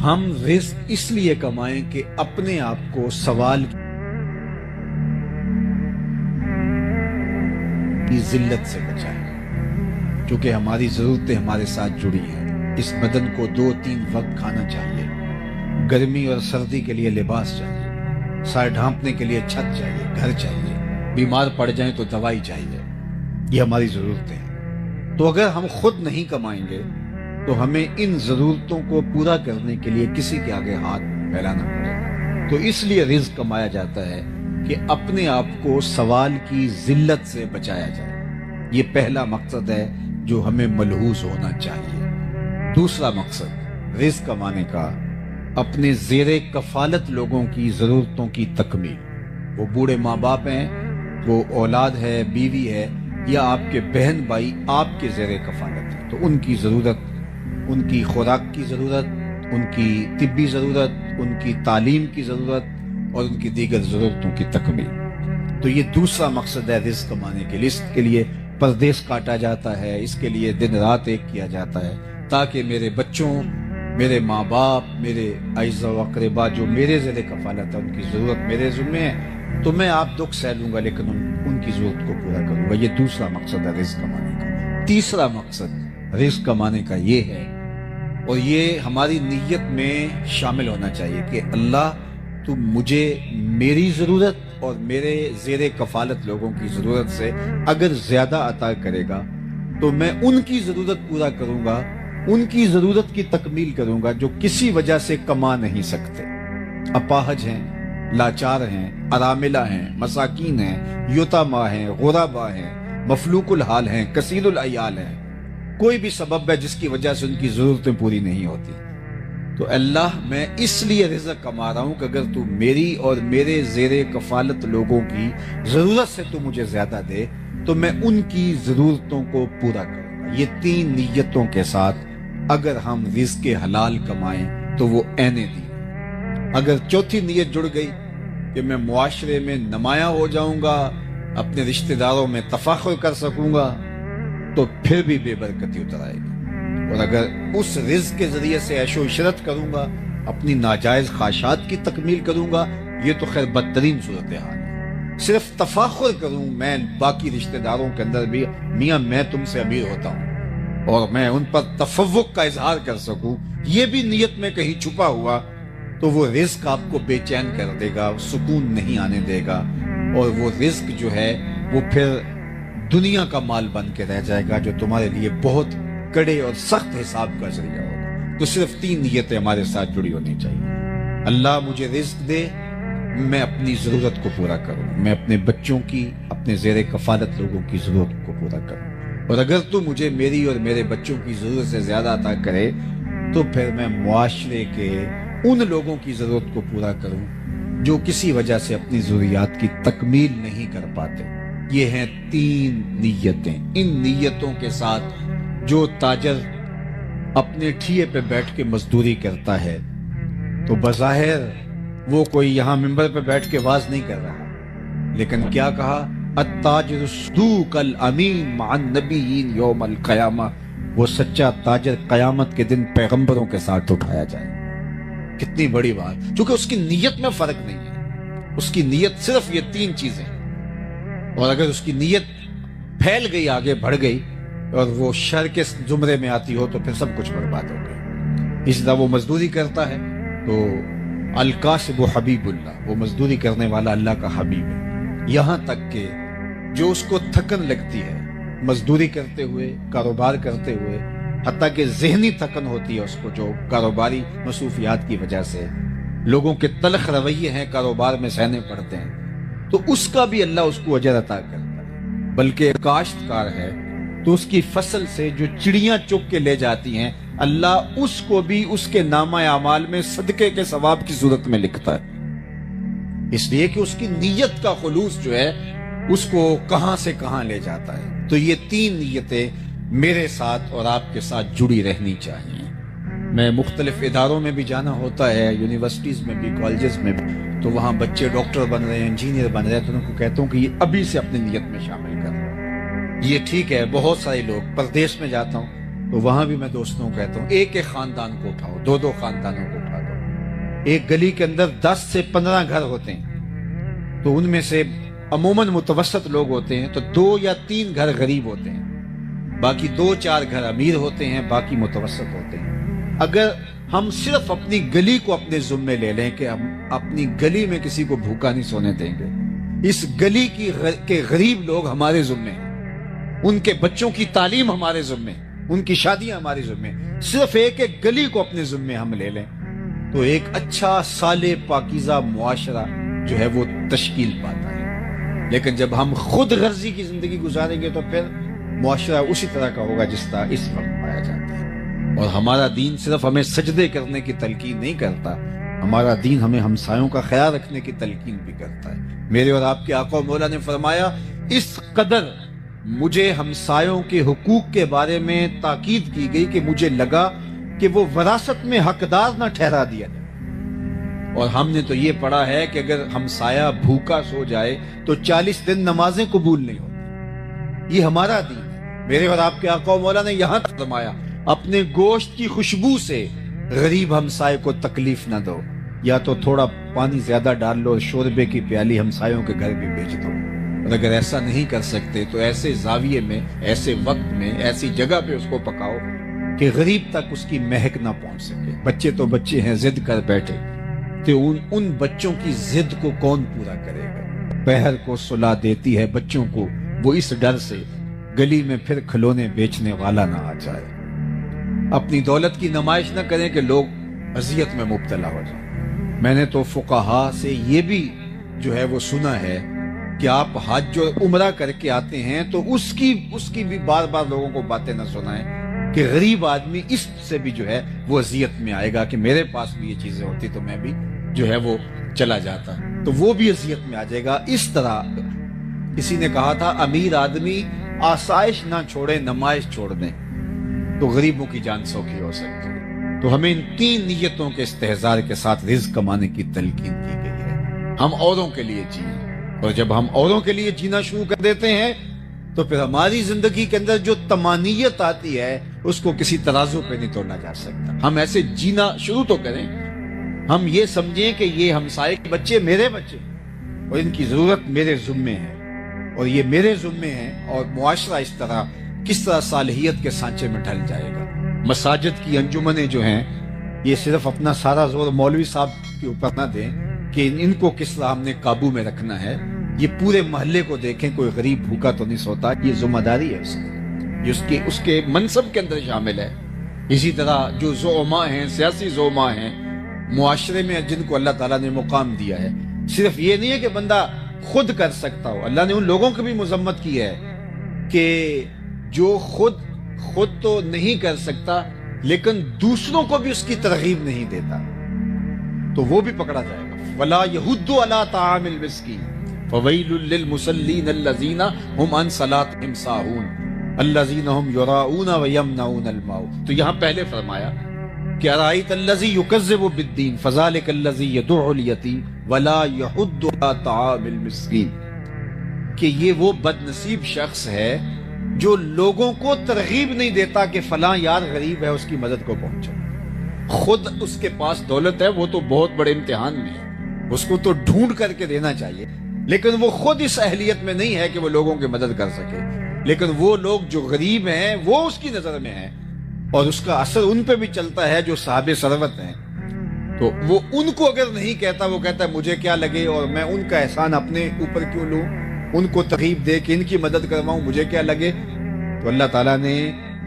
Speaker 2: ہم رزق اس لیے کمائیں کہ اپنے آپ کو سوال کی ذلت سے بچائیں، کیونکہ ہماری ضرورتیں ہمارے ساتھ جڑی ہیں۔ اس بدن کو 2-3 وقت کھانا چاہیے، گرمی اور سردی کے لیے لباس چاہیے، سر ڈھانپنے کے لیے چھت چاہیے، گھر چاہیے، بیمار پڑ جائیں تو دوائی چاہیے۔ یہ ہماری ضرورتیں ہیں. تو اگر ہم خود نہیں کمائیں گے تو ہمیں ان ضرورتوں کو پورا کرنے کے لیے کسی کے آگے ہاتھ پھیلانا پڑے گا. تو اس لیے رزق کمایا جاتا ہے کہ اپنے آپ کو سوال کی ذلت سے بچایا جائے. یہ پہلا مقصد ہے جو ہمیں ملحوظ ہونا چاہیے. دوسرا مقصد رزق کمانے کا اپنے زیر کفالت لوگوں کی ضرورتوں کی تکمیل. وہ بوڑھے ماں باپ ہیں، وہ اولاد ہے، بیوی ہے، یا آپ کے بہن بھائی آپ کے زیر کفالت ہیں، تو ان کی ضرورت، ان کی خوراک کی ضرورت، ان کی طبی ضرورت، ان کی تعلیم کی ضرورت اور ان کی دیگر ضرورتوں کی تکمیل. تو یہ دوسرا مقصد ہے رزق کمانے کے لیے. اس کے لیے پردیس کاٹا جاتا ہے، اس کے لیے دن رات ایک کیا جاتا ہے تاکہ میرے بچوں، میرے ماں باپ، میرے اعزاء و اقربا جو میرے زیر کفالت ہے، ان کی ضرورت میرے ذمہ ہے. تو میں آپ دکھ سہ لوں گا لیکن ان کی ضرورت کو پورا کروں گا. یہ دوسرا مقصد ہے رزق کمانے کا. تیسرا مقصد رزق کمانے کا یہ ہے، اور یہ ہماری نیت میں شامل ہونا چاہیے کہ اللہ تو مجھے میری ضرورت اور میرے زیر کفالت لوگوں کی ضرورت سے اگر زیادہ عطا کرے گا تو میں ان کی ضرورت پورا کروں گا، ان کی ضرورت کی تکمیل کروں گا جو کسی وجہ سے کما نہیں سکتے. اپاہج ہیں، لاچار ہیں، اراملہ ہیں، مساکین ہیں، یتاما ہیں، غربا ہیں، مفلوق الحال ہیں، کثیر العیال ہیں. کوئی بھی سبب ہے جس کی وجہ سے ان کی ضرورتیں پوری نہیں ہوتی. تو اللہ میں اس لیے رزق کما رہا ہوں کہ اگر تو میری اور میرے زیر کفالت لوگوں کی ضرورت سے تو مجھے زیادہ دے تو میں ان کی ضرورتوں کو پورا کروں گا. یہ تین نیتوں کے ساتھ اگر ہم رزق حلال کمائیں تو وہ عین دی. اگر چوتھی نیت جڑ گئی کہ میں معاشرے میں نمایاں ہو جاؤں گا، اپنے رشتہ داروں میں تفاخر کر سکوں گا، تو پھر بھی بے برکتی اتر آئے گی. اور اگر اس رزق کے ذریعے سے عیش و عشرت کروں گا، اپنی ناجائز خواہشات کی تکمیل کروں گا، یہ تو خیر بدترین صورتحال ہے. صرف تفاخر کروں میں باقی رشتہ داروں کے اندر بھی، میاں میں تم سے امیر ہوتا ہوں، اور میں ان پر تفوق کا اظہار کر سکوں، یہ بھی نیت میں کہیں چھپا ہوا، تو وہ رزق آپ کو بے چین کر دے گا، سکون نہیں آنے دے گا، اور وہ رزق جو ہے وہ پھر دنیا کا مال بن کے رہ جائے گا جو تمہارے لیے بہت کڑے اور سخت حساب کا ذریعہ ہوگا. تو صرف تین نیتیں ہمارے ساتھ جڑی ہونی چاہیے. اللہ مجھے رزق دے، میں اپنی ضرورت کو پورا کروں، میں اپنے بچوں کی، اپنے زیر کفالت لوگوں کی ضرورت کو پورا کروں، اور اگر تو مجھے میری اور میرے بچوں کی ضرورت سے زیادہ عطا کرے تو پھر میں معاشرے کے ان لوگوں کی ضرورت کو پورا کروں جو کسی وجہ سے اپنی ضروریات کی تکمیل نہیں کر پاتے. یہ ہیں تین نیتیں. ان نیتوں کے ساتھ جو تاجر اپنے ٹھیے پہ بیٹھ کے مزدوری کرتا ہے تو بظاہر وہ کوئی یہاں ممبر پہ بیٹھ کے واز نہیں کر رہا، لیکن کیا کہا؟ التاجر الصدوق الامین مع النبیین یوم القیامہ. وہ سچا تاجر قیامت کے دن پیغمبروں کے ساتھ اٹھایا جائے. کتنی بڑی بات، چونکہ اس کی نیت میں فرق نہیں ہے. اس کی نیت صرف یہ تین چیزیں، اور اگر اس کی نیت پھیل گئی، آگے بڑھ گئی اور وہ شر کے زمرے میں آتی ہو تو پھر سب کچھ برباد ہو گیا. اس طرح وہ مزدوری کرتا ہے تو القاسب حبیب اللہ، وہ مزدوری کرنے والا اللہ کا حبیب ہے. یہاں تک کہ جو اس کو تھکن لگتی ہے مزدوری کرتے ہوئے، کاروبار کرتے ہوئے، حتیٰ کہ ذہنی تھکن ہوتی ہے اس کو جو کاروباری مصروفیات کی وجہ سے، لوگوں کے تلخ رویے ہیں کاروبار میں سہنے پڑتے ہیں، تو اس کا بھی اللہ اس کو اجر عطا کرتا ہے. بلکہ کاشتکار ہے تو اس کی فصل سے جو چڑیاں چگ کے لے جاتی ہیں، اللہ اس کو بھی اس کے نامہ اعمال میں صدقے کے ثواب کی صورت میں لکھتا ہے، اس لیے کہ اس کی نیت کا خلوص جو ہے اس کو کہاں سے کہاں لے جاتا ہے. تو یہ تین نیتیں میرے ساتھ اور آپ کے ساتھ جڑی رہنی چاہیے. میں مختلف اداروں میں بھی جانا ہوتا ہے، یونیورسٹیز میں بھی، کالجز میں بھی، تو وہاں بچے ڈاکٹر بن رہے ہیں، انجینئر بن رہے ہیں، تو ان کو کہتا ہوں کہ یہ ابھی سے اپنی نیت میں شامل کر لو. یہ ٹھیک ہے. بہت سارے لوگ پردیش میں جاتا ہوں تو وہاں بھی میں دوستوں کو کہتا ہوں ایک ایک خاندان کو اٹھاؤ، دو دو خاندانوں کو اٹھا دو. ایک گلی کے اندر 10 سے 15 گھر ہوتے ہیں تو ان میں سے عموماً متوسط لوگ ہوتے ہیں تو 2 یا 3 گھر غریب ہوتے ہیں، باقی 2-4 گھر امیر ہوتے ہیں، باقی متوسط ہوتے ہیں. اگر ہم صرف اپنی گلی کو اپنے ذمے لے لیں کہ ہم اپنی گلی میں کسی کو بھوکا نہیں سونے دیں گے، اس گلی کے غریب لوگ ہمارے ذمے ہیں، ان کے بچوں کی تعلیم ہمارے ذمے، ان کی شادیاں ہمارے ذمے، صرف ایک ایک گلی کو اپنے ذمے ہم لے لیں تو ایک اچھا صالح پاکیزہ معاشرہ جو ہے وہ تشکیل پاتا ہے۔ لیکن جب ہم خود غرضی کی زندگی گزاریں گے تو پھر معاشرہ اسی طرح کا ہوگا جس طرح اس وقت پایا جاتا ہے۔ اور ہمارا دین صرف ہمیں سجدے کرنے کی تلقین نہیں کرتا، ہمارا دین ہمیں ہمسایوں کا خیال رکھنے کی تلقین بھی کرتا ہے۔ میرے اور آپ کے آقا و مولا نے فرمایا اس قدر مجھے ہمسایوں کے حقوق کے بارے میں تاکید کی گئی کہ مجھے لگا کہ وہ وراثت میں حقدار نہ ٹھہرا دیا جائے۔ اور ہم نے تو یہ پڑھا ہے کہ اگر ہمسایہ بھوکا سو جائے تو 40 دن نمازیں قبول نہیں ہوتی۔ یہ ہمارا دین ہے۔ میرے اور آپ کے آقا و مولا نے یہاں فرمایا اپنے گوشت کی خوشبو سے غریب ہمسائے کو تکلیف نہ دو، یا تو تھوڑا پانی زیادہ ڈال لو، شوربے کی پیالی ہمسایوں کے گھر بھی بھیج دو۔ اور اگر ایسا نہیں کر سکتے تو ایسے زاویے میں، ایسے وقت میں، ایسی جگہ پہ اس کو پکاؤ کہ غریب تک اس کی مہک نہ پہنچ سکے۔ بچے تو بچے ہیں، ضد کر بیٹھے تو ان بچوں کی ضد کو کون پورا کرے گا؟ پہر کو سلا دیتی ہے بچوں کو وہ اس ڈر سے گلی میں پھر کھلونے بیچنے والا نہ آ جائے۔ اپنی دولت کی نمائش نہ کریں کہ لوگ اذیت میں مبتلا ہو جائیں۔ میں نے تو فقہا سے یہ بھی جو ہے وہ سنا ہے کہ آپ حج اور عمرہ کر کے آتے ہیں تو اس کی بھی بار بار لوگوں کو باتیں نہ سنائیں کہ غریب آدمی اس سے بھی جو ہے وہ اذیت میں آئے گا کہ میرے پاس بھی یہ چیزیں ہوتی تو میں بھی جو ہے وہ چلا جاتا، تو وہ بھی اذیت میں آ جائے گا۔ اس طرح کسی نے کہا تھا امیر آدمی آسائش نہ چھوڑے نمائش چھوڑ دیں تو غریبوں کی جان سوکھی ہو سکتی ہے۔ تو ہمیں ان 3 نیتوں کے استحضار کے ساتھ رزق کمانے کی تلقین کی گئی ہے۔ ہم اوروں کے لیے جئیں، اور جب ہم اوروں کے لیے جینا شروع کر دیتے ہیں تو پھر ہماری زندگی کے اندر جو طمانینت آتی ہے اس کو کسی ترازو پہ نہیں توڑنا جا سکتا۔ ہم ایسے جینا شروع تو کریں، ہم یہ سمجھیں کہ یہ ہمسائے کے بچے میرے بچے اور ان کی ضرورت میرے ذمے ہے اور یہ میرے ذمے ہے، اور معاشرہ اس طرح کس طرح صالحیت کے سانچے میں ڈھل جائے گا۔ مساجد کی انجمنیں جو ہیں یہ صرف اپنا سارا زور مولوی صاحب کے اوپر نہ دیں کہ ان کو کس طرح ہم نے قابو میں رکھنا ہے، یہ پورے محلے کو دیکھیں کوئی غریب بھوکا تو نہیں سوتا، یہ ذمہ داری ہے اس کی، یہ اس کے منصب کے اندر شامل ہے۔ اسی طرح جو زعماء ہیں، سیاسی زعماء ہیں معاشرے میں جن کو اللہ تعالیٰ نے مقام دیا ہے، صرف یہ نہیں ہے کہ بندہ خود کر سکتا ہو، اللہ نے ان لوگوں کی بھی مذمت کی ہے کہ جو خود تو نہیں کر سکتا لیکن دوسروں کو بھی اس کی ترغیب نہیں دیتا تو وہ بھی پکڑا جائے گا۔ وَلَا يَحُضُّ عَلَىٰ طَعَامِ الْمِسْكِينِ فَوَيْلٌ لِّلْمُصَلِّينَ الَّذِينَ هُمْ عَنْ صَلَاتِهِمْ سَاهُونَ الَّذِينَ هُمْ يُرَاءُونَ وَيَمْنَعُونَ الْمَاعُونَ۔ تو یہاں پہلے فرمایا کہ أَرَأَيْتَ الَّذِي يُكَذِّبُ بِالدِّينِ فَذَلِكَ الَّذِي يَدُعُّ الْيَتِيمَ وَلَا يَحُضُّ عَلَىٰ طَعَامِ الْمِسْكِينِ، کہ یہ وہ بد نصیب شخص ہے جو لوگوں کو ترغیب نہیں دیتا کہ فلاں یار غریب ہے اس کی مدد کو پہنچو۔ خود اس کے پاس دولت ہے، وہ تو بہت بڑے امتحان میں ہے، اس کو تو ڈھونڈ کر کے دینا چاہیے، لیکن وہ خود اس اہلیت میں نہیں ہے کہ وہ لوگوں کی مدد کر سکے۔ لیکن وہ لوگ جو غریب ہیں وہ اس کی نظر میں ہیں اور اس کا اثر ان پہ بھی چلتا ہے جو صاحب ثروت ہیں، تو وہ ان کو اگر نہیں کہتا، وہ کہتا ہے مجھے کیا لگے اور میں ان کا احسان اپنے اوپر کیوں لوں، ان کو ترغیب دے کہ ان کی مدد کرواؤں، مجھے کیا لگے۔ تو اللہ تعالیٰ نے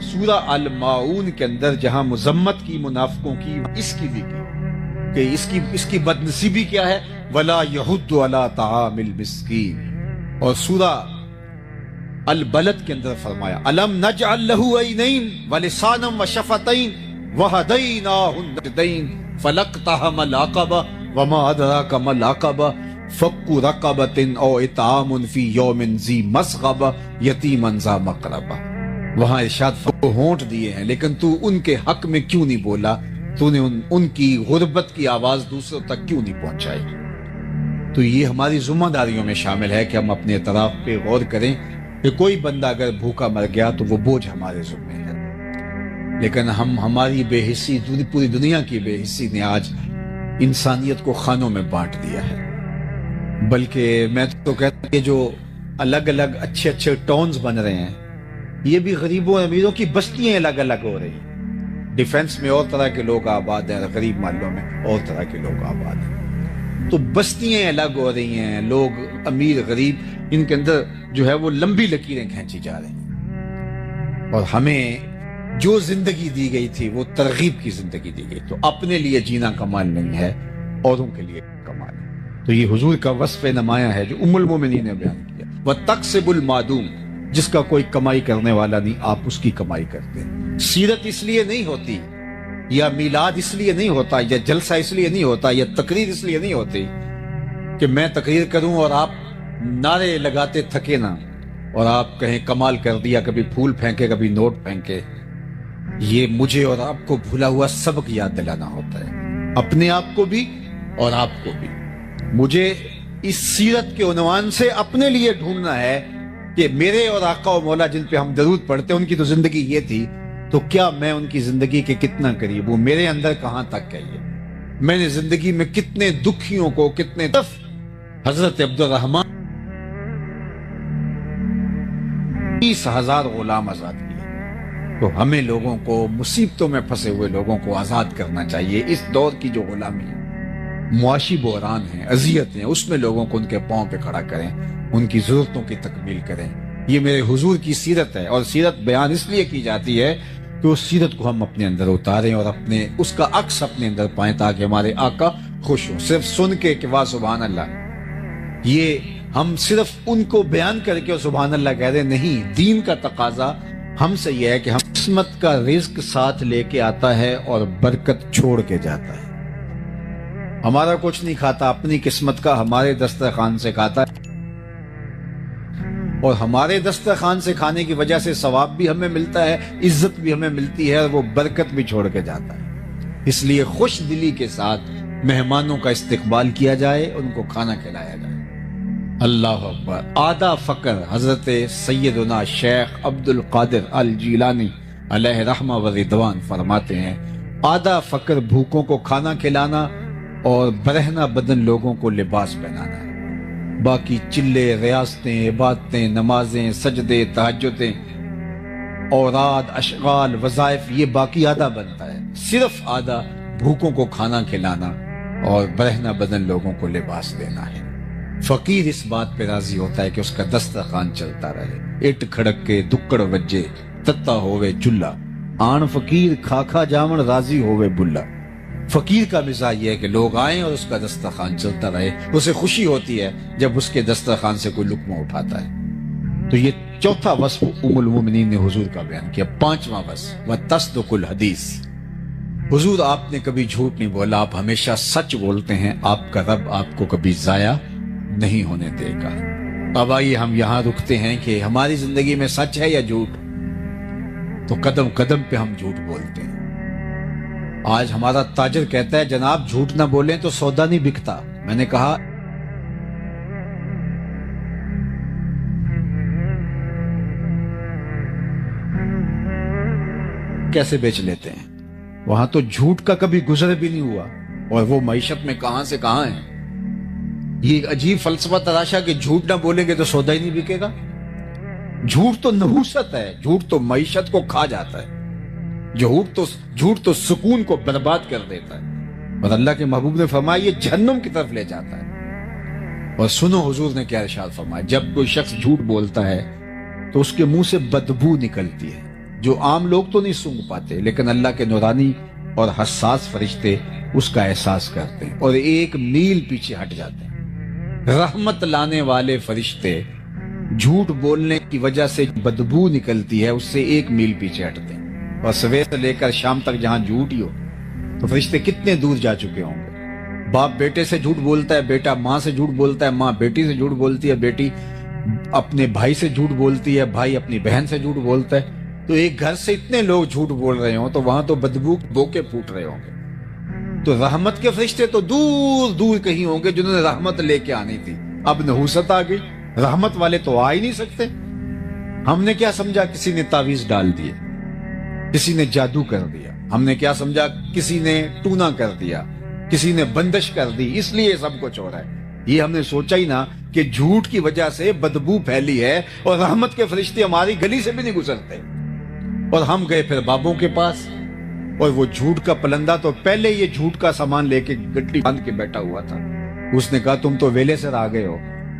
Speaker 2: سورہ الماعون کے اندر جہاں مذمت کی منافقوں کی، اس کی بھی کی کہ اس کی بد نصیبی کیا ہے، وَلَا يَحُضُّ عَلَىٰ طَعَامِ الْمِسْكِينِ۔ اور سورہ البلد کے اندر فرمایا أَلَمْ نَجْعَلْ لَهُ عَيْنَيْنِ وَلِسَانًا وَشَفَتَيْنِ وَهَدَيْنَاهُ النَّجْدَيْنِ فَلَاقْتَحَمَ الْعَقَبَةَ وَمَا أَدْرَاكَ مَا الْعَقَبَةُ فَكُّ رَقَبَةٍ أَوْ إِطْعَامٌ فِي يَوْمٍ ذِي مَسْغَبَةٍ يَتِيمًا ذَا مَقْرَبَةٍ۔ وہاں ارشاد ہونٹ دیے ہیں لیکن تو ان کے حق میں کیوں نہیں بولا، تو نے ان کی غربت کی آواز دوسروں تک کیوں نہیں پہنچائی۔ تو یہ ہماری ذمہ داریوں میں شامل ہے کہ ہم اپنے اعتراف پہ غور کریں کہ کوئی بندہ اگر بھوکا مر گیا تو وہ بوجھ ہمارے ذمہ ہے، لیکن ہماری بے حسی، پوری دنیا کی بے حسی نے آج انسانیت کو خانوں میں بانٹ دیا ہے۔ بلکہ میں تو کہتا ہوں کہ جو الگ الگ اچھے ٹاؤنز بن رہے ہیں یہ بھی غریبوں اور امیروں کی بستیاں الگ الگ ہو رہی ہیں۔ ڈیفنس میں اور طرح کے لوگ آباد ہیں، غریب محلوں میں اور طرح کے لوگ آباد ہیں، تو بستیاں الگ ہو رہی ہیں، لوگ امیر غریب ان کے اندر جو ہے وہ لمبی لکیریں کھینچی جا رہی ہیں۔ اور ہمیں جو زندگی دی گئی تھی وہ ترغیب کی زندگی دی گئی. تو اپنے لیے جینا کمال نہیں ہے، اوروں کے لیے کمال ہے. تو یہ حضور کا وصف نمایاں ہے جو ام المومنین نے بیان کیا. وَتَقْسِبُ الْمَعْدُومِ، جس کا کوئی کمائی کرنے والا نہیں، آپ اس کی کمائی کرتے ہیں. سیرت اس لیے نہیں ہوتی، یا میلاد اس لیے نہیں ہوتا، یا جلسہ اس لیے نہیں ہوتا، یا تقریر اس لیے نہیں ہوتی کہ میں تقریر کروں اور آپ نعرے لگاتے تھکے نہ، اور آپ کہیں کمال کر دیا، کبھی پھول پھینکے کبھی نوٹ پھینکے. یہ مجھے اور آپ کو بھولا ہوا سبق یاد دلانا ہوتا ہے، اپنے آپ کو بھی اور آپ کو بھی. مجھے اس سیرت کے عنوان سے اپنے لیے ڈھونڈنا ہے کہ میرے اور آقا و مولا جن پہ ہم درود پڑھتے ہیں ان کی تو زندگی یہ تھی، تو کیا میں ان کی زندگی کے کتنا قریب ہوں، میرے اندر کہاں تک ہے. یہ میں نے زندگی میں کتنے دکھیوں کو، کتنے دف حضرت عبد الرحمن 30,000 غلام آزاد کیے. تو ہمیں لوگوں کو، مصیبتوں میں پھنسے ہوئے لوگوں کو آزاد کرنا چاہیے. اس دور کی جو غلامی ہے، معاشی بحران ہیں، اذیت ہیں، اس میں لوگوں کو ان کے پاؤں پہ کھڑا کریں، ان کی ضرورتوں کی تکمیل کریں. یہ میرے حضور کی سیرت ہے، اور سیرت بیان اس لیے کی جاتی ہے کہ اس سیرت کو ہم اپنے اندر اتاریں اور اپنے اس کا عکس اپنے اندر پائیں، تاکہ ہمارے آقا خوش ہوں. صرف سن کے کہ واہ سبحان اللہ، یہ ہم صرف ان کو بیان کر کے سبحان اللہ کہہ رہے نہیں. دین کا تقاضا ہم سے یہ ہے کہ ہم قسمت کا رزق ساتھ لے کے آتا ہے اور برکت چھوڑ کے جاتا ہے. ہمارا کچھ نہیں کھاتا، اپنی قسمت کا ہمارے دسترخوان سے کھاتا ہے، اور ہمارے دسترخوان سے کھانے کی وجہ سے ثواب بھی ہمیں ملتا ہے، عزت بھی ہمیں ملتی ہے، اور وہ برکت بھی چھوڑ کے جاتا ہے. اس لیے خوش دلی کے ساتھ مہمانوں کا استقبال کیا جائے، ان کو کھانا کھلایا جائے. اللہ اکبر. آدھا فقر حضرت سیدنا شیخ عبد القادر الجیلانی علیہ رحمہ و رضوان فرماتے ہیں، آدھا فقر بھوکوں کو کھانا کھلانا اور برہنہ بدن لوگوں کو لباس پہنانا ہے. باقی چلے، ریاستیں، عبادتیں، نمازیں، سجدے، تہجدیں، اوراد، اشغال، وظائف، یہ باقی آدھا بنتا ہے. صرف آدھا بھوکوں کو کھانا کھلانا اور برہنہ بدن لوگوں کو لباس دینا ہے. فقیر اس بات پہ راضی ہوتا ہے کہ اس کا دسترخوان چلتا رہے. اٹ کھڑک کے دکڑ وجے تتا ہوئے چلہ، آن فقیر کھا کھا جامن راضی ہوئے بلا. فقیر کا مزاج یہ ہے کہ لوگ آئیں اور اس کا دسترخوان چلتا رہے. اسے خوشی ہوتی ہے جب اس کے دسترخوان سے کوئی لقمہ اٹھاتا ہے. تو یہ چوتھا وصف ام المومنین نے حضور کا بیان کیا. پانچواں وصف وتصدق الحدیث. حضور آپ نے کبھی جھوٹ نہیں بولا، آپ ہمیشہ سچ بولتے ہیں. آپ کا رب آپ کو کبھی ضائع نہیں ہونے دے گا. اب آئیے ہم یہاں رکتے ہیں کہ ہماری زندگی میں سچ ہے یا جھوٹ. تو قدم قدم پہ ہم جھوٹ بولتے ہیں. آج ہمارا تاجر کہتا ہے جناب جھوٹ نہ بولیں تو سودا نہیں بکتا. میں نے کہا کیسے بیچ لیتے ہیں؟ وہاں تو جھوٹ کا کبھی گزر بھی نہیں ہوا، اور وہ معیشت میں کہاں سے کہاں ہے. یہ ایک عجیب فلسفہ تراشا کہ جھوٹ نہ بولیں گے تو سودا ہی نہیں بکے گا. جھوٹ تو نحوست ہے، جھوٹ تو معیشت کو کھا جاتا ہے. جھوٹ تو سکون کو برباد کر دیتا ہے، اور اللہ کے محبوب نے فرمایا یہ جہنم کی طرف لے جاتا ہے. اور سنو حضور نے کیا ارشاد فرمایا، جب کوئی شخص جھوٹ بولتا ہے تو اس کے منہ سے بدبو نکلتی ہے جو عام لوگ تو نہیں سونگھ پاتے، لیکن اللہ کے نورانی اور حساس فرشتے اس کا احساس کرتے ہیں اور 1 میل پیچھے ہٹ جاتے ہیں. رحمت لانے والے فرشتے جھوٹ بولنے کی وجہ سے بدبو نکلتی ہے اس سے 1 میل پیچھے ہٹتے ہیں. اور صبح سے لے کر شام تک جہاں جھوٹ ہی ہو تو فرشتے کتنے دور جا چکے ہوں گے. باپ بیٹے سے جھوٹ بولتا ہے، بیٹا ماں سے جھوٹ بولتا ہے، ماں بیٹی سے جھوٹ بولتی ہے، بیٹی اپنے بھائی سے جھوٹ بولتی ہے، بھائی اپنی بہن سے جھوٹ بولتا ہے. تو ایک گھر سے اتنے لوگ جھوٹ بول رہے ہوں تو وہاں تو بدبو بوکے پھوٹ رہے ہوں گے. تو رحمت کے فرشتے تو دور دور کہیں ہوں گے جنہوں نے رحمت لے کے آنی تھی. اب نحوست آ گئی، رحمت والے تو آ ہی نہیں سکتے. ہم نے کیا سمجھا کسی نے تعویذ ڈال دیے، کسی نے جادو کر دیا. ہم نے کیا سمجھا کسی نے ٹونا کر دیا، کسی نے بندش کر دی، اس لیے سب کچھ ہو رہا ہے. یہ ہم نے سوچا ہی نہ کہ جھوٹ کی وجہ سے بدبو پھیلی ہے اور رحمت کے فرشتے ہماری گلی سے بھی نہیں گزرتے. اور ہم گئے پھر بابوں کے پاس، اور وہ جھوٹ کا پلندہ تو پہلے یہ جھوٹ کا سامان لے کے گٹی باندھ کے بیٹھا ہوا تھا. اس نے کہا تم تو ویلے سے آ گئے ہو،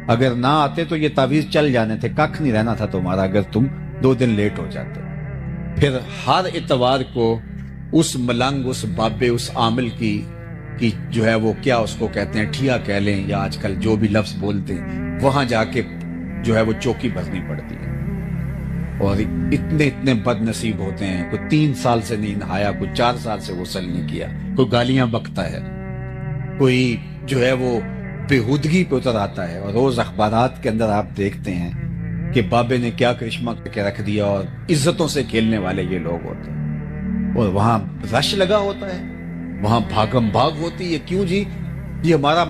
Speaker 2: اگر نہ آتے تو یہ تعویذ چل جانے تھے، ککھ نہیں رہنا تھا تمہارا اگر تم 2 دن لیٹ ہو جاتے. پھر ہر اتوار کو اس ملنگ، اس بابے، اس عامل کی جو ہے وہ کیا اس کو کہتے ہیں، ٹھیا کہہ لیں یا آج کل جو بھی لفظ بولتے ہیں، وہاں جا کے جو ہے وہ چوکی بھرنی پڑتی ہے۔ اور اتنے بد نصیب ہوتے ہیں، کوئی 3 سال سے نہیں نہایا، کوئی 4 سال سے غسل نہیں کیا، کوئی گالیاں بکتا ہے، کوئی جو ہے وہ بےہودگی پہ اتر آتا ہے۔ اور روز اخبارات کے اندر آپ دیکھتے ہیں کہ بابے نے کیا کرشمہ کر کے رکھ دیا، اور عزتوں سے کھیلنے والے یہ لوگ ہوتے ہیں۔ اور وہاں رش لگا ہوتا ہے، وہاں بھاگم بھاگ ہوتی ہے، کیوں جی؟ یہ ہمارا